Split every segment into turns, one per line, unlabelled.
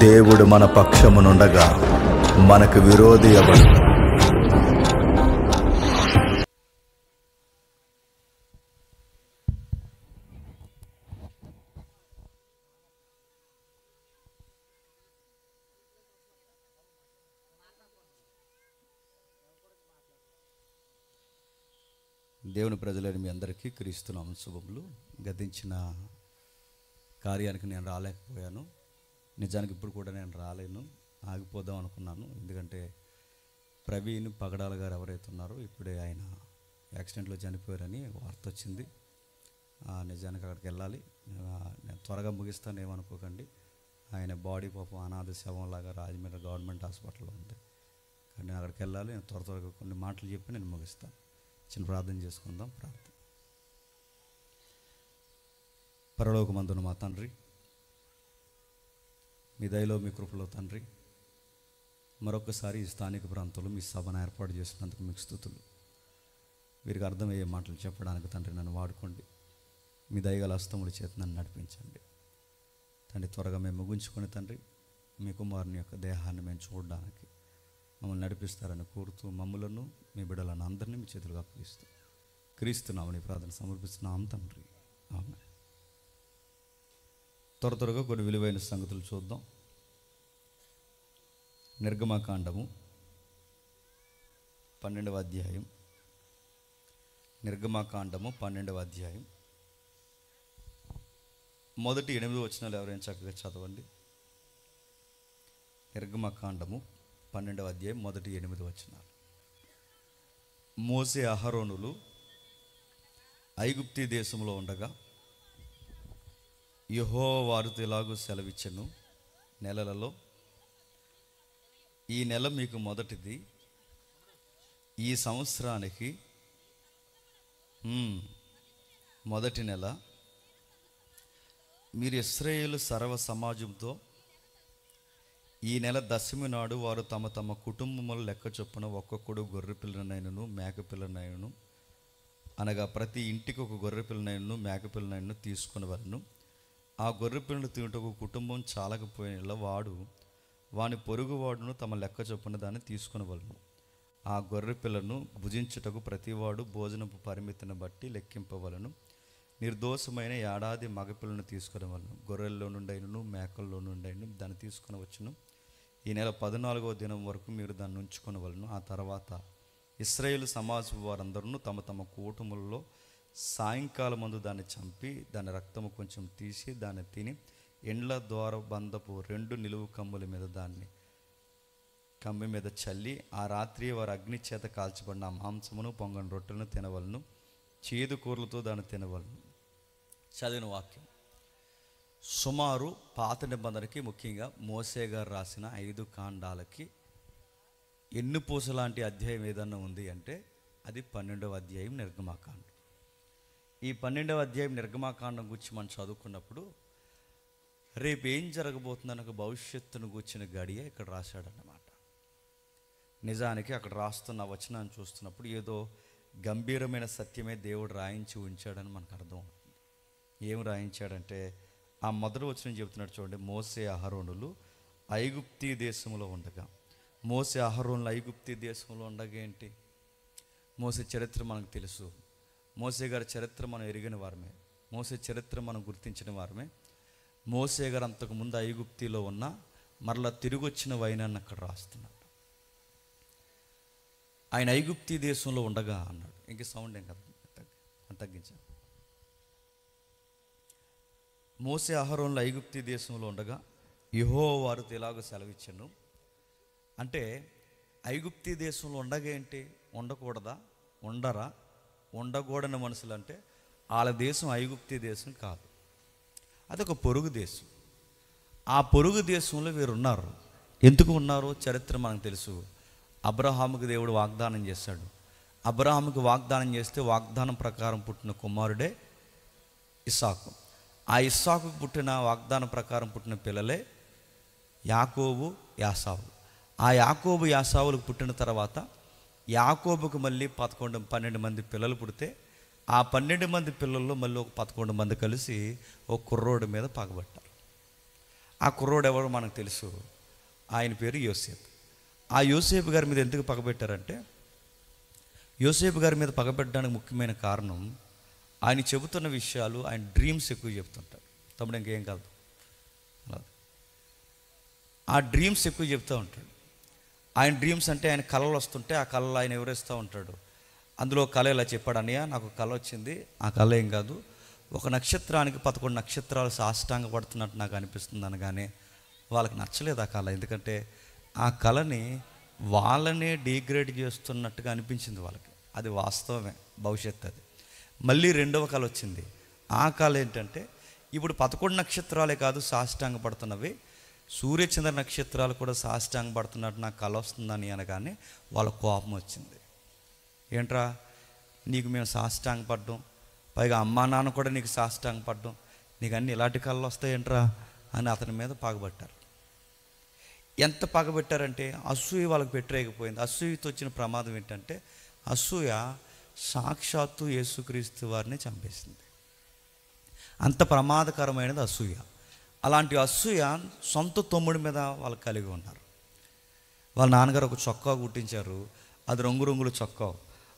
దేవుడు మన పక్షమునుండగా మనకు విరోధి ఎవడు?
దేవుని ప్రజలైన మీ అందరికీ క్రీస్తునామ శుభములు. గతించిన కార్యానికి నేను రాలేకపోయాను. నిజానికి ఇప్పుడు కూడా నేను రాలేను, ఆగిపోదాం అనుకున్నాను. ఎందుకంటే ప్రవీణ్ పగడాల గారు ఎవరైతే ఉన్నారో ఇప్పుడే ఆయన యాక్సిడెంట్లో చనిపోయారని వార్త వచ్చింది. నిజానికి అక్కడికి వెళ్ళాలి. నేను త్వరగా ముగిస్తాను, ఏమనుకోకండి. ఆయన బాడీ పాపం అనాథ శవంలాగా రాజమండ్రి గవర్నమెంట్ హాస్పిటల్లో ఉంది. కానీ నేను అక్కడికి వెళ్ళాలి. నేను త్వరగా కొన్ని మాటలు చెప్పి నేను ముగిస్తాను. చిన్న ప్రార్థన చేసుకుందాం. ప్రార్థన. పరలోకమందున మా తండ్రి, మీ దయలో మీ కృపలో తండ్రి, మరొకసారి ఈ స్థానిక ప్రాంతంలో మీ సభను ఏర్పాటు చేసినందుకు మీకు స్తుతులు. వీరికి అర్థమయ్యే మాటలు చెప్పడానికి తండ్రి నన్ను వాడుకోండి. మీ దయగల హస్తముల చేత నన్ను నడిపించండి తండ్రి. త్వరగా మేము ముగించుకొని తండ్రి మీ కుమారుని యొక్క దేహాన్ని మేము చూడడానికి మమ్మల్ని నడిపిస్తారని కోరుతూ మమ్ములను మీ బిడ్డలను అందరినీ మీ చేతులుగా అప్పగిస్తూ క్రీస్తునామని ప్రార్థన సమర్పిస్తున్నాం తండ్రి. ఆమేన్. త్వరగా కొన్ని విలువైన సంగతులు చూద్దాం. నిర్గమకాండము 12వ అధ్యాయం. నిర్గమకాండము 12వ అధ్యాయం మొదటి 8 వచనాలు ఎవరైనా చక్కగా చదవండి. నిర్గమకాండము 12వ అధ్యాయం మొదటి 8 వచనాలు. మోసే అహరోనులు ఐగుప్తీ దేశంలో ఉండగా యెహోవా వారితో ఇలాగూ సెలవిచ్చెను, నెలలలో ఈ నెల మీకు మొదటిది, ఈ సంవత్సరానికి మొదటి నెల. మీరు ఇశ్రాయేలు సర్వ సమాజంతో ఈ నెల దశమి నాడు వారు తమ తమ కుటుంబముల లెక్క చొప్పున ఒక్కొక్కడు గొర్రె పిల్లనైనను మేక పిల్లనైనను, అనగా ప్రతి ఇంటికి ఒక గొర్రె పిల్లనైనను మేక పిల్లనైనను తీసుకుని వాళ్ళను. ఆ గొర్రె పిల్లలు తినుటకు కుటుంబం చాలకపోయిన వాడు వాని పొరుగువాడును తమ లెక్క చొప్పున దాన్ని తీసుకుని వాళ్ళను. ఆ గొర్రె పిల్లను భుజించుటకు ప్రతివాడు భోజనపు పరిమితిని బట్టి లెక్కింపవలను. నిర్దోషమైన ఏడాది మగపిల్లను తీసుకుని వాళ్ళను. గొర్రెల్లో నుండైనను మేకల్లో నుండైనను దాన్ని తీసుకుని వచ్చును. ఈ నెల 14వ దినం వరకు మీరు దాన్ని ఉంచుకొని వాళ్ళను. ఆ తర్వాత ఇశ్రాయేలు సమాజం వారందరూ తమ తమ కూటములలో సాయంకాలం ముందు దాన్ని చంపి దాని రక్తము కొంచెం తీసి దాన్ని తిని ఎండ్ల ద్వార బంధపు 2 నిలువు కమ్ముల మీద దాన్ని కమ్మి మీద చల్లి ఆ రాత్రి వారు అగ్ని చేత కాల్చబడిన మాంసమును పొంగని రొట్టెలను తినవలను. చేదు కూరలతో దాన్ని తినవలను. చదివిన వాక్యం సుమారు పాత నిబంధనకి, ముఖ్యంగా మోసే గారు రాసిన 5 కాండాలకి ఎన్నుపూస లాంటి అధ్యాయం ఏదన్నా ఉంది అంటే అది 12వ అధ్యాయం నిర్గమకాండం. ఈ 12వ అధ్యాయం నిర్గమకాండం గురించి మనం చదువుకున్నప్పుడు రేపు ఏం జరగబోతుందని ఒక భవిష్యత్తును కూర్చిన గడియ ఇక్కడ రాశాడన్నమాట. నిజానికి అక్కడ రాస్తున్న వచనాన్ని చూస్తున్నప్పుడు ఏదో గంభీరమైన సత్యమే దేవుడు రాయించి ఉంచాడని మనకు అర్థమవుతుంది. ఏం రాయించాడంటే ఆ మొదటి వచనం చెబుతున్నాడు చూడండి. మోసే అహరోనులు ఐగుప్తీ దేశంలో ఉండగా. మోసే అహరోనులు ఐగుప్తీ దేశంలో ఉండగా ఏంటి? మోసే చరిత్ర మనకు తెలుసు. మోసే గారి చరిత్ర మనం ఎరిగిన వారమే. మోసే చరిత్ర మనం గుర్తించిన వారమే. మోసే గారు అంతకుముందు ఐగుప్తిలో ఉన్న మరలా తిరిగి వచ్చిన వైనాన్ని అక్కడ రాస్తున్నాడు. ఆయన ఐగుప్తీ దేశంలో ఉండగా అన్నాడు. ఇంక సౌండ్ ఏం కదా తగ్గించాను. మోసే అహరోనులు ఐగుప్తీ దేశంలో ఉండగా యెహోవా వారితో ఇలాగ సెలవిచ్చెను. అంటే ఐగుప్తీ దేశంలో ఉండగా ఏంటి? ఉండకూడదా? ఉండరా? ఉండకూడని మనుషులు అంటే వాళ్ళ దేశం ఐగుప్తీ దేశం కాదు, అదొక పొరుగు దేశం. ఆ పొరుగు దేశంలో వీరు ఉన్నారు. ఎందుకు ఉన్నారో చరిత్ర మనకు తెలుసు. అబ్రహాముకి దేవుడు వాగ్దానం చేశాడు. అబ్రహాముకి వాగ్దానం చేస్తే వాగ్దానం ప్రకారం పుట్టిన కుమారుడే ఇస్సాకు. ఆ ఇస్సాకుకు పుట్టిన వాగ్దానం ప్రకారం పుట్టిన పిల్లలే యాకోబు, యాసావు. ఆ యాకోబు యాసావులకు పుట్టిన తర్వాత యాకోబుకు మళ్ళీ 12 మంది పిల్లలు పుడితే ఆ 12 మంది పిల్లల్లో మళ్ళీ ఒక 11 మంది కలిసి ఒక కుర్రోడి మీద పగబట్టారు. ఆ కుర్రోడు ఎవరో మనకు తెలుసు, ఆయన పేరు యోసేపు. ఆ యోసేపు గారి మీద ఎందుకు పగబెట్టారంటే, యోసేపు గారి మీద పగబెట్టడానికి ముఖ్యమైన కారణం ఆయన చెబుతున్న విషయాలు, ఆయన డ్రీమ్స్ ఎక్కువ చెప్తుంటాడు. తమ్ముడు ఇంకేం కాదు, ఆ డ్రీమ్స్ ఎక్కువ చెప్తూ ఉంటాడు. ఆయన డ్రీమ్స్ అంటే ఆయన కళలు వస్తుంటే ఆ కళలు ఆయన వివరిస్తూ ఉంటాడు. అందులో కళ ఇలా చెప్పాడు, అన్నయ్య నాకు కళ వచ్చింది, ఆ కళ ఏం కాదు, ఒక నక్షత్రానికి 11 నక్షత్రాలు సాష్టాంగ పడుతున్నట్టు నాకు అనిపిస్తుంది అనగానే వాళ్ళకి నచ్చలేదు ఆ కళ. ఎందుకంటే ఆ కళని వాళ్ళనే డీగ్రేడ్ చేస్తున్నట్టుగా అనిపించింది వాళ్ళకి. అది వాస్తవమే, భవిష్యత్తు అది. మళ్ళీ రెండవ కళ వచ్చింది. ఆ కళ ఏంటంటే, ఇప్పుడు 11 నక్షత్రాలే కాదు సాష్టాంగ పడుతున్నవి, సూర్యచంద్ర నక్షత్రాలు కూడా సాష్టాంగ పడుతున్నట్టు నాకు కళ వస్తుందని అనగానే వాళ్ళ కోపం వచ్చింది. ఏంట్రా నీకు మేము సాష్టాంగ పడ్డం, పైగా అమ్మా నాన్న కూడా నీకు సాష్టాంగ పడ్డం, నీకు అన్నీ ఇలాంటి కళలు వస్తాయేంట్రా అని అతని మీద పగబట్టారు. ఎంత పగబెట్టారంటే అసూయ వాళ్ళకి పెట్టరేకపోయింది. అసూయతో వచ్చిన ప్రమాదం ఏంటంటే, అసూయ సాక్షాత్తు యేసుక్రీస్తు వారిని చంపేసింది. అంత ప్రమాదకరమైనది అసూయ. అలాంటి అసూయ సొంత తమ్ముడి మీద వాళ్ళు కలిగి ఉన్నారు. వాళ్ళ నాన్నగారు ఒక చొక్కా కుట్టించారు, అది రంగురంగుల చొక్కా.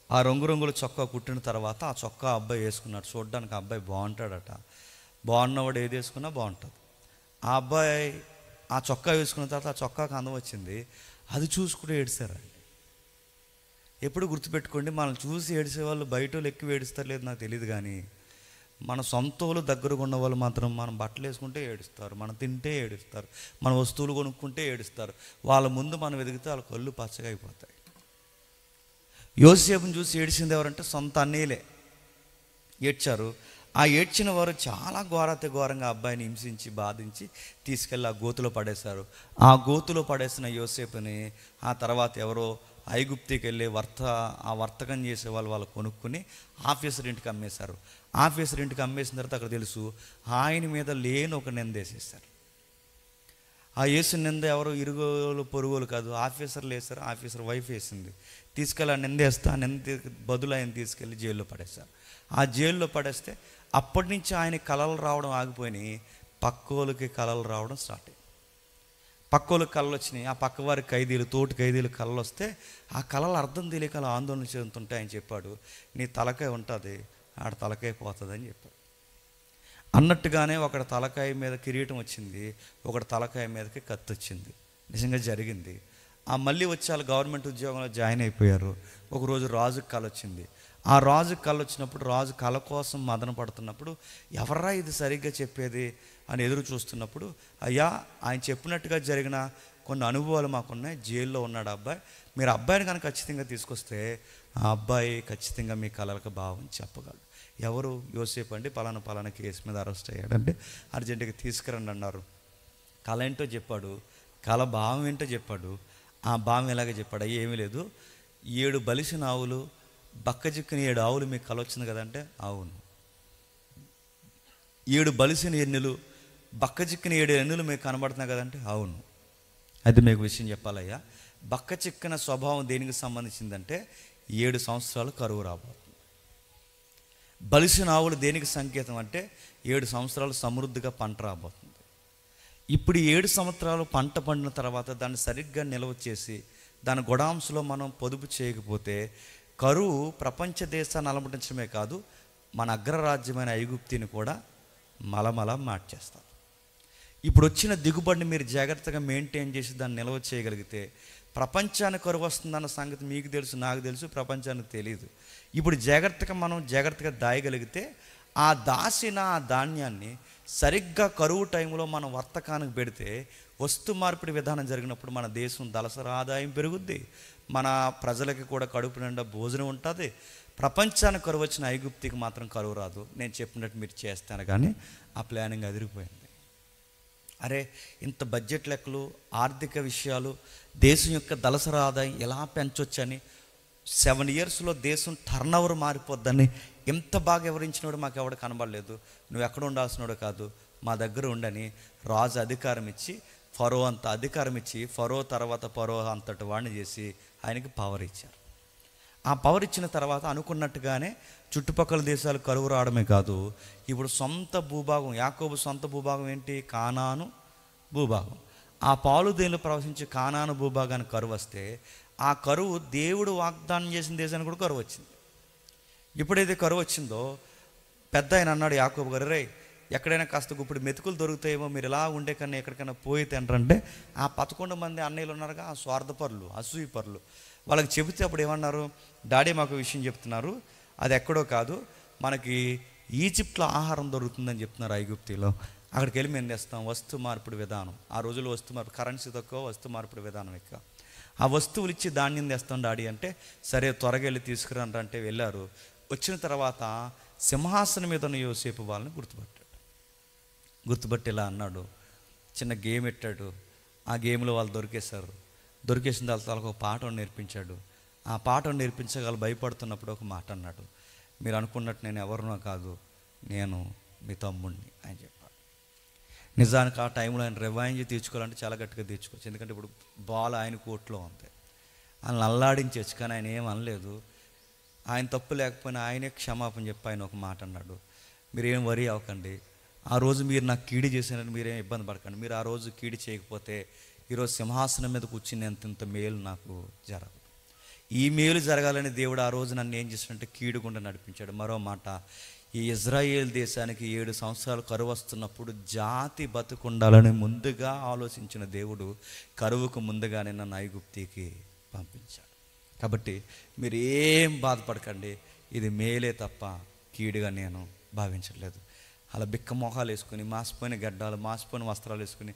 ఆ రంగురంగుల చొక్కా కుట్టిన తర్వాత ఆ చొక్కా అబ్బాయి వేసుకున్నాడు. చూడడానికి ఆ అబ్బాయి బాగుంటాడట, బాగున్నవాడు ఏది వేసుకున్నా బాగుంటుంది. ఆ అబ్బాయి ఆ చొక్కా వేసుకున్న తర్వాత ఆ చొక్కాకు అందం వచ్చింది, అది చూసుకుంటూ ఏడిస్తారండి. ఎప్పుడు గుర్తుపెట్టుకోండి, మనం చూసి ఏడిసేవాళ్ళు బయట వాళ్ళు ఎక్కువ ఏడుస్తారు లేదు నాకు తెలియదు, కానీ మన సొంత వాళ్ళు దగ్గరగా ఉన్న వాళ్ళు మాత్రం మనం బట్టలు వేసుకుంటే ఏడుస్తారు, మనం తింటే ఏడుస్తారు, మన వస్తువులు కొనుక్కుంటే ఏడుస్తారు. వాళ్ళ ముందు మనం ఎదిగితే వాళ్ళ కళ్ళు పచ్చగా అయిపోతాయి. యోసేపుని చూసి ఏడిసింది ఎవరంటే సొంత అన్నయ్యలే ఏడ్చారు. ఆ ఏడ్చిన వారు చాలా ఘోరాతి ఘోరంగా అబ్బాయిని హింసించి బాధించి తీసుకెళ్ళి ఆ గోతులో పడేశారు. ఆ గోతులో పడేసిన యోసేపుని ఆ తర్వాత ఎవరో ఐగుప్తికి వెళ్ళి వర్తకం చేసే వాళ్ళు కొనుక్కుని ఆఫీసర్ ఇంటికి అమ్మేశారు. ఆఫీసర్ ఇంటికి అమ్మేసిన తర్వాత అక్కడ తెలుసు ఆయన మీద లేని ఒక నిందేసేసారు. ఆ వేసిన నింద ఎవరు ఇరుగులు పొరుగులు కాదు, ఆఫీసర్లు వేశారు. ఆఫీసర్ వైఫ్ వేసింది. తీసుకెళ్ళి ఆ నిందేస్తే ఆ నింద బదులు ఆయన తీసుకెళ్ళి జైల్లో పడేశారు. ఆ జైల్లో పడేస్తే అప్పటి నుంచి ఆయన కళలు రావడం ఆగిపోయినాయి, పక్కోళ్ళకి కళలు రావడం స్టార్ట్ అయ్యి. పక్కోళ్ళకి కళలు వచ్చినాయి. ఆ పక్కవారి ఖైదీలు, తోటి ఖైదీలు కళలు వస్తే ఆ కళలు అర్థం తెలియక అలా ఆందోళన చెందుతుంటే ఆయన చెప్పాడు, నీ తలకాయ ఉంటుంది, ఆడ తలకాయ పోతుంది అని చెప్పాడు. అన్నట్టుగానే ఒకటి తలకాయ మీద కిరీటం వచ్చింది, ఒకటి తలకాయ మీదకి కత్తి వచ్చింది. నిజంగా జరిగింది. ఆ మళ్ళీ వచ్చి వాళ్ళు గవర్నమెంట్ ఉద్యోగంలో జాయిన్ అయిపోయారు. ఒకరోజు రాజుకి కళ వచ్చింది. ఆ రాజుకి కళ వచ్చినప్పుడు రాజు కళ కోసం మదన పడుతున్నప్పుడు ఎవర్రా ఇది సరిగ్గా చెప్పేది అని ఎదురు చూస్తున్నప్పుడు, అయ్యా ఆయన చెప్పినట్టుగా జరిగిన కొన్ని అనుభవాలు మాకున్నాయి, జైల్లో ఉన్నాడు అబ్బాయి, మీరు అబ్బాయిని కనుక ఖచ్చితంగా తీసుకొస్తే ఆ అబ్బాయి ఖచ్చితంగా మీ కళలకు భావం చెప్పగలడు. ఎవరు? యోసేపు అండి, పలానా కేసు మీద అరెస్ట్ అయ్యాడంటే అర్జెంటుగా తీసుకురండి అన్నారు. కళ ఏంటో చెప్పాడు, కళ భావం ఏంటో చెప్పాడు. ఆ భావం ఎలాగ చెప్పాడు? ఏమీ లేదు, 7 బలిసిన ఆవులు, బక్కజిక్కిన 7 ఆవులు మీకు కళ వచ్చింది కదంటే అవును. 7 బలిసిన ఎన్నులు, బక్కచిక్కిన 7 ఎన్నులు మీకు కనబడుతున్నాయి కదంటే అవును. అయితే మీకు విషయం చెప్పాలయ్యా, బక్కచిక్కిన స్వభావం దేనికి సంబంధించిందంటే 7 సంవత్సరాలు కరువు రాబోతుంది. బలిసిన ఆవులు దేనికి సంకేతం అంటే 7 సంవత్సరాలు సమృద్ధిగా పంట రాబోతుంది. ఇప్పుడు 7 సంవత్సరాలు పంట పండిన తర్వాత దాన్ని సరిగ్గా నిల్వ చేసి దాని గొడాంశలో మనం పొదుపు చేయకపోతే కరువు ప్రపంచ దేశాన్ని అలమటించడమే కాదు, మన అగ్రరాజ్యమైన ఐగుప్తిని కూడా మలమల మార్చేస్తారు. ఇప్పుడు వచ్చిన దిగుబడిని మీరు జాగ్రత్తగా మెయింటైన్ చేసి దాన్ని నిల్వ చేయగలిగితే ప్రపంచానికి కరువు వస్తుందన్న సంగతి మీకు తెలుసు, నాకు తెలుసు, ప్రపంచానికి తెలియదు. ఇప్పుడు జాగ్రత్తగా దాయగలిగితే ఆ దాసిన ఆ ధాన్యాన్ని సరిగ్గా కరువు టైంలో మనం వర్తకానికి పెడితే వస్తు మార్పిడి విధానం జరిగినప్పుడు మన దేశం దళసరి ఆదాయం పెరుగుద్ది, మన ప్రజలకి కూడా కడుపు నిండా భోజనం ఉంటుంది. ప్రపంచానికి కరువు వచ్చిన ఐగుప్తికి మాత్రం కరువు రాదు. నేను చెప్పినట్టు మీరు చేస్తాను, కానీ ఆ ప్లానింగ్ అదిరిపోయింది. అరే ఇంత బడ్జెట్ లెక్కలు, ఆర్థిక విషయాలు, దేశం యొక్క దళసరి ఆదాయం ఎలా పెంచొచ్చని, 7 ఇయర్స్లో దేశం టర్నోవర్ మారిపోద్దని ఎంత బాగా వివరించినోడు మాకు ఎవడు కనబడలేదు. నువ్వు ఎక్కడ ఉండాల్సినోడు కాదు, మా దగ్గర ఉండని రాజు అధికారం ఇచ్చి, ఫరో అంత అధికారం ఇచ్చి, ఫరో తర్వాత ఫరో అంతటి వాడిని చేసి ఆయనకి పవర్ ఇచ్చారు. ఆ పవర్ ఇచ్చిన తర్వాత అనుకున్నట్టుగానే చుట్టుపక్కల దేశాలు కరువు రావడమే కాదు, ఇప్పుడు సొంత భూభాగం, యాకోబు సొంత భూభాగం ఏంటి? కానాను, భూభాగం. ఆ పాలు తేనెలు ప్రవహించే కానాను భూభాగానికి కరువు వస్తే ఆ కరువు దేవుడు వాగ్దానం చేసిన దేశానికి కూడా కరువు వచ్చింది. ఎప్పుడైతే కరువు వచ్చిందో పెద్ద ఆయన అన్నాడు యాకోబు గారు, రే ఎక్కడైనా కాస్త ఇప్పుడు మెతుకులు దొరుకుతాయేమో, మీరు ఇలా ఉండే కన్నా ఎక్కడికైనా పోయి తింటారంటే ఆ 11 మంది అన్నయ్యలు ఉన్నారుగా, ఆ స్వార్థపరులు, అసూయపరులు, వాళ్ళకి చెబితే అప్పుడు ఏమన్నారు, డాడీ మాకు విషయం చెప్తున్నారు, అది ఎక్కడో కాదు, మనకి ఈజిప్ట్లో ఆహారం దొరుకుతుందని చెప్తున్నారు ఐగుప్తిలో, అక్కడికి వెళ్ళి మేము తెస్తాం. వస్తు మార్పిడి విధానం, ఆ రోజుల్లో వస్తు మార్పు, కరెన్సీ తక్కువ, వస్తు మార్పిడి విధానం ఎక్కువ. ఆ వస్తువులు ఇచ్చి ధాన్యం తెస్తాం డాడీ అంటే, సరే త్వరగా వెళ్ళి తీసుకురండి అంటే వెళ్ళారు. వచ్చిన తర్వాత సింహాసనం మీద ఉన్న యోసేపు వాళ్ళని గుర్తుపట్టి ఇలా అన్నాడు, చిన్న గేమ్ పెట్టాడు. ఆ గేమ్లో వాళ్ళు దొరికేశారు. దొరికేసిన తర్వాత వాళ్ళకి ఒక పాఠం నేర్పించాడు. ఆ పాఠం నేర్పించగల భయపడుతున్నప్పుడు ఒక మాట అన్నాడు, మీరు అనుకున్నట్టు నేను ఎవరినో కాదు, నేను మీ తమ్ముడిని అని చెప్పాడు. నిజానికి ఆ టైంలో ఆయన రివైంజ్ తీర్చుకోవాలంటే చాలా గట్టిగా తీర్చుకోవచ్చు, ఎందుకంటే ఇప్పుడు బాల్ ఆయన కోర్టులో ఉంది, ఆయన అల్లాడించవచ్చు. కానీ ఆయన ఏం అనలేదు. ఆయన తప్పు లేకపోయినా ఆయనే క్షమాపణ చెప్పి ఆయన ఒక మాట అన్నాడు, మీరేం వరీ అవ్వకండి, ఆ రోజు మీరు నాకు కీడి చేసినట్టు మీరేం ఇబ్బంది పడకండి, మీరు ఆ రోజు కీడి చేయకపోతే ఈరోజు సింహాసనం మీద కూర్చుని ఇంత మేలు నాకు జరగదు. ఈ మేలు జరగాలని దేవుడు ఆ రోజు నన్ను ఏం చేసినట్టే కీడు గుండా నడిపించాడు. మరో మాట, ఈ ఇజ్రాయేల్ దేశానికి 7 సంవత్సరాలు కరువు వస్తున్నప్పుడు జాతి బతుకుండాలని ముందుగా ఆలోచించిన దేవుడు కరువుకు ముందుగానే నన్ను ఐగుప్తికి పంపించాడు. కాబట్టి మీరు ఏం బాధపడకండి, ఇది మేలే తప్ప కీడుగా నేను భావించట్లేదు. అలా బిక్క మొహాలు వేసుకుని, మాసిపోయిన గడ్డాలు, మాసిపోయిన వస్త్రాలు వేసుకుని,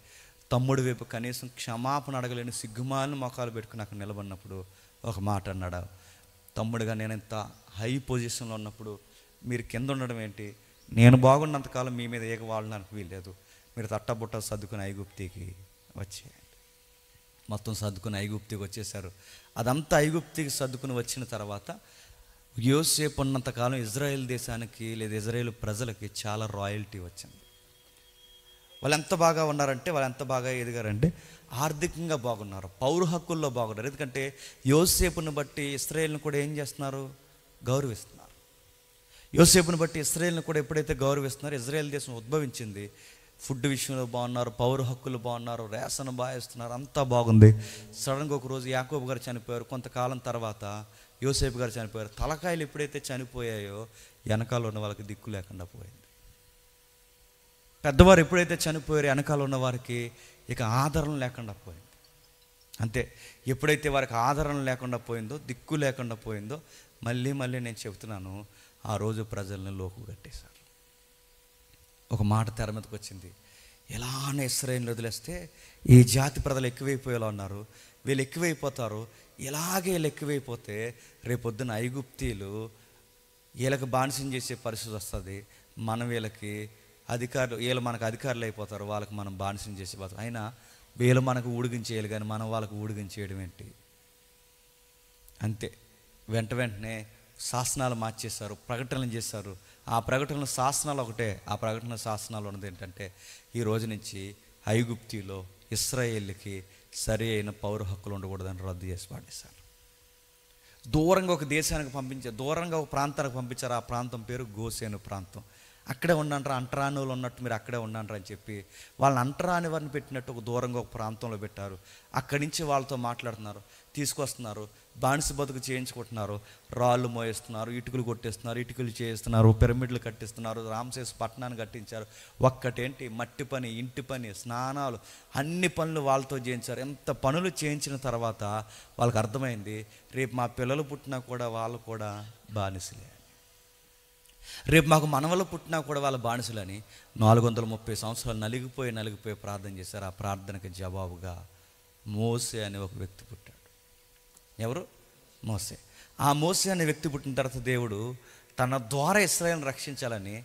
తమ్ముడి వైపు కనీసం క్షమాపణ అడగలేని సిగ్గుమాలిన మొఖాలు పెట్టుకుని అక్కడ నిలబడినప్పుడు ఒక మాట అన్నాడు, తమ్ముడుగా నేను ఇంత హై పొజిషన్లో ఉన్నప్పుడు మీరు కింద ఉండడం ఏంటి, నేను బాగున్నంతకాలం మీ మీద ఏక వాడడానికి వీల్లేదు, మీరు తట్టబుట్ట సర్దుకుని ఐగుప్తికి వచ్చేయండి. మొత్తం సర్దుకుని ఐగుప్తికి వచ్చేసారు. అదంతా ఐగుప్తికి సర్దుకుని వచ్చిన తర్వాత యోసేపు ఉన్నంతకాలం ఇజ్రాయెల్ దేశానికి లేదా ఇజ్రాయేల్ ప్రజలకి చాలా రాయల్టీ వచ్చింది. వాళ్ళు ఎంత బాగా ఉన్నారంటే, వాళ్ళు ఎంత బాగా ఎదిగారంటే ఆర్థికంగా బాగున్నారు, పౌర హక్కుల్లో బాగున్నారు. ఎందుకంటే యోసేపుని బట్టి ఇశ్రాయేల్ని కూడా ఏం చేస్తున్నారు, గౌరవిస్తున్నారు. యోసేపుని బట్టి ఇశ్రాయేల్ని కూడా ఎప్పుడైతే గౌరవిస్తున్నారో ఇజ్రాయేల్ దేశం ఉద్భవించింది. ఫుడ్ విషయంలో బాగున్నారు, పౌర హక్కులు బాగున్నారు, రేషన్ బాగా ఇస్తున్నారు, అంతా బాగుంది. సడన్గా ఒక రోజు యాకోబు గారు చనిపోయారు. కొంతకాలం తర్వాత యోసేపు గారు చనిపోయారు. తలకాయలు ఎప్పుడైతే చనిపోయాయో వెనకాల ఉన్న వాళ్ళకి దిక్కు లేకుండా పోయింది. పెద్దవారు ఎప్పుడైతే చనిపోయారో వెనకాల ఉన్న వారికి ఇక ఆదరణ లేకుండా పోయింది. అంతే, ఎప్పుడైతే వారికి ఆదరణ లేకుండా పోయిందో, దిక్కు లేకుండా పోయిందో, మళ్ళీ నేను చెబుతున్నాను, ఆ రోజు ప్రజల్ని లోకు కట్టేశారు. ఒక మాట తెర మీదకి వచ్చింది, ఎలానే ఇశ్రాయేలుని వదిలేస్తే ఈ జాతి ప్రజలు ఎక్కువైపోయేలా ఉన్నారు, వీళ్ళు ఎక్కువైపోతారు, ఇలాగే వీళ్ళు ఎక్కువైపోతే రేపొద్దున ఐగుప్తీలు వీళ్ళకి బానిసం చేసే పరిస్థితి వస్తుంది, మనం వీళ్ళకి అధికారులు, వీళ్ళు మనకు అధికారులు అయిపోతారు, వాళ్ళకి మనం బానిసం చేసే పోతాం. అయినా వీళ్ళు మనకు ఊడిగించేయాలి కానీ మనం వాళ్ళకు ఊడిగించేయడం ఏంటి. అంతే, వెంటనే శాసనాలు మార్చేశారు, ప్రకటనలు చేశారు. ఆ ప్రకటనలు శాసనాలు ఒకటే, ఆ ప్రకటన శాసనాలు ఉన్నది ఏంటంటే ఈ రోజు నుంచి ఐగుప్తిలో ఇశ్రాయేలుకి సరి అయిన పౌర హక్కులు ఉండకూడదని రద్దు చేసి పాడేశారు. దూరంగా ఒక దేశానికి పంపించారు, దూరంగా ఒక ప్రాంతానికి పంపించారు. ఆ ప్రాంతం పేరు గోసేను ప్రాంతం. అక్కడే ఉండంటారు, అంటరాని వాళ్ళు ఉన్నట్టు మీరు అక్కడే ఉండంటారు అని చెప్పి వాళ్ళని అంటరాని వారిని పెట్టినట్టు ఒక దూరంగా ఒక ప్రాంతంలో పెట్టారు. అక్కడి నుంచి వాళ్ళతో మాట్లాడుతున్నారు, తీసుకొస్తున్నారు, బానిస బతుకు చేయించుకుంటున్నారు, రాళ్ళు మోయిస్తున్నారు, ఇటుకలు కొట్టేస్తున్నారు, ఇటుకలు చేయిస్తున్నారు, పిరమిడ్లు కట్టిస్తున్నారు, రామ్సేస్ పట్టణాన్ని కట్టించారు. ఒక్కటేంటి, మట్టి పని, ఇంటి పని, స్నానాలు, అన్ని పనులు వాళ్ళతో చేయించారు. ఎంత పనులు చేయించిన తర్వాత వాళ్ళకి అర్థమైంది, రేపు మా పిల్లలు పుట్టినా కూడా వాళ్ళు కూడా బానిసలే, రేపు మాకు మనవలు పుట్టినా కూడా వాళ్ళ బానిసలని 430 సంవత్సరాలు నలిగిపోయి ప్రార్థన చేశారు. ఆ ప్రార్థనకి జవాబుగా మోసే అనే ఒక వ్యక్తి పుట్టాడు. ఎవరు? మోసే. ఆ మోసే అనే వ్యక్తి పుట్టిన తర్వాత దేవుడు తన ద్వారా ఇశ్రాయేలుని రక్షించాలని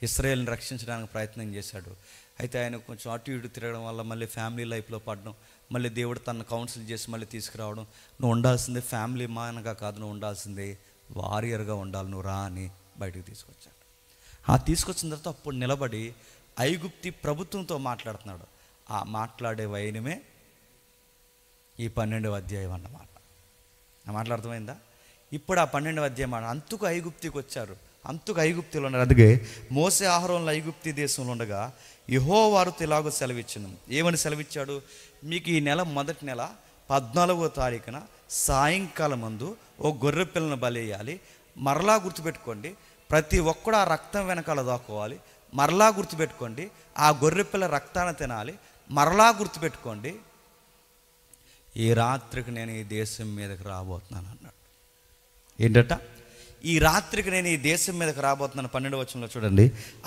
ఇశ్రాయేలుని రక్షించడానికి ప్రయత్నం చేశాడు. అయితే ఆయన కొంచెం అటు ఇటు తిరగడం వల్ల మళ్ళీ ఫ్యామిలీ లైఫ్లో పడడం, మళ్ళీ దేవుడు తన కౌన్సిల్ చేసి మళ్ళీ తీసుకురావడం, నువ్వు ఉండాల్సిందే ఫ్యామిలీ మానగా కాదు, నువ్వు ఉండాల్సిందే వారియర్గా ఉండాలి, నువ్వు రా అని బయటకు తీసుకొచ్చాడు. ఆ తీసుకొచ్చిన తర్వాత అప్పుడు నిలబడి ఐగుప్తి ప్రభుత్వంతో మాట్లాడుతున్నాడు. ఆ మాట్లాడే వైనమే ఈ 12వ అధ్యాయం అన్నమాట. ఆ మాట్లాడుతమైందా? ఇప్పుడు ఆ 12వ అధ్యాయం అంతుకు ఐగుప్తికి వచ్చారు. అంతకు ఐగుప్తులు ఉన్నారు. అందుకే మోసే ఆహారంలో ఐగుప్తి దేశంలో ఉండగా యెహోవాతో ఇలాగో సెలవిచ్చాను. ఏమని సెలవిచ్చాడు? మీకు ఈ నెల మొదటి నెల 14వ తారీఖున సాయంకాలం మందు ఓ గొర్రె పిల్లను బలేయాలి. మరలా గుర్తుపెట్టుకోండి, ప్రతి ఒక్కడు ఆ రక్తం వెనకాల దాక్కోవాలి. మరలా గుర్తుపెట్టుకోండి, ఆ గొర్రె పిల్ల రక్తాన్ని తినాలి. మరలా గుర్తుపెట్టుకోండి, ఈ రాత్రికి నేను ఈ దేశం మీదకి రాబోతున్నాను అన్నాడు. ఏంటట? ఈ రాత్రికి నేను ఈ దేశం మీదకి రాబోతున్నాను. 12వ వచనంలో చూడండి.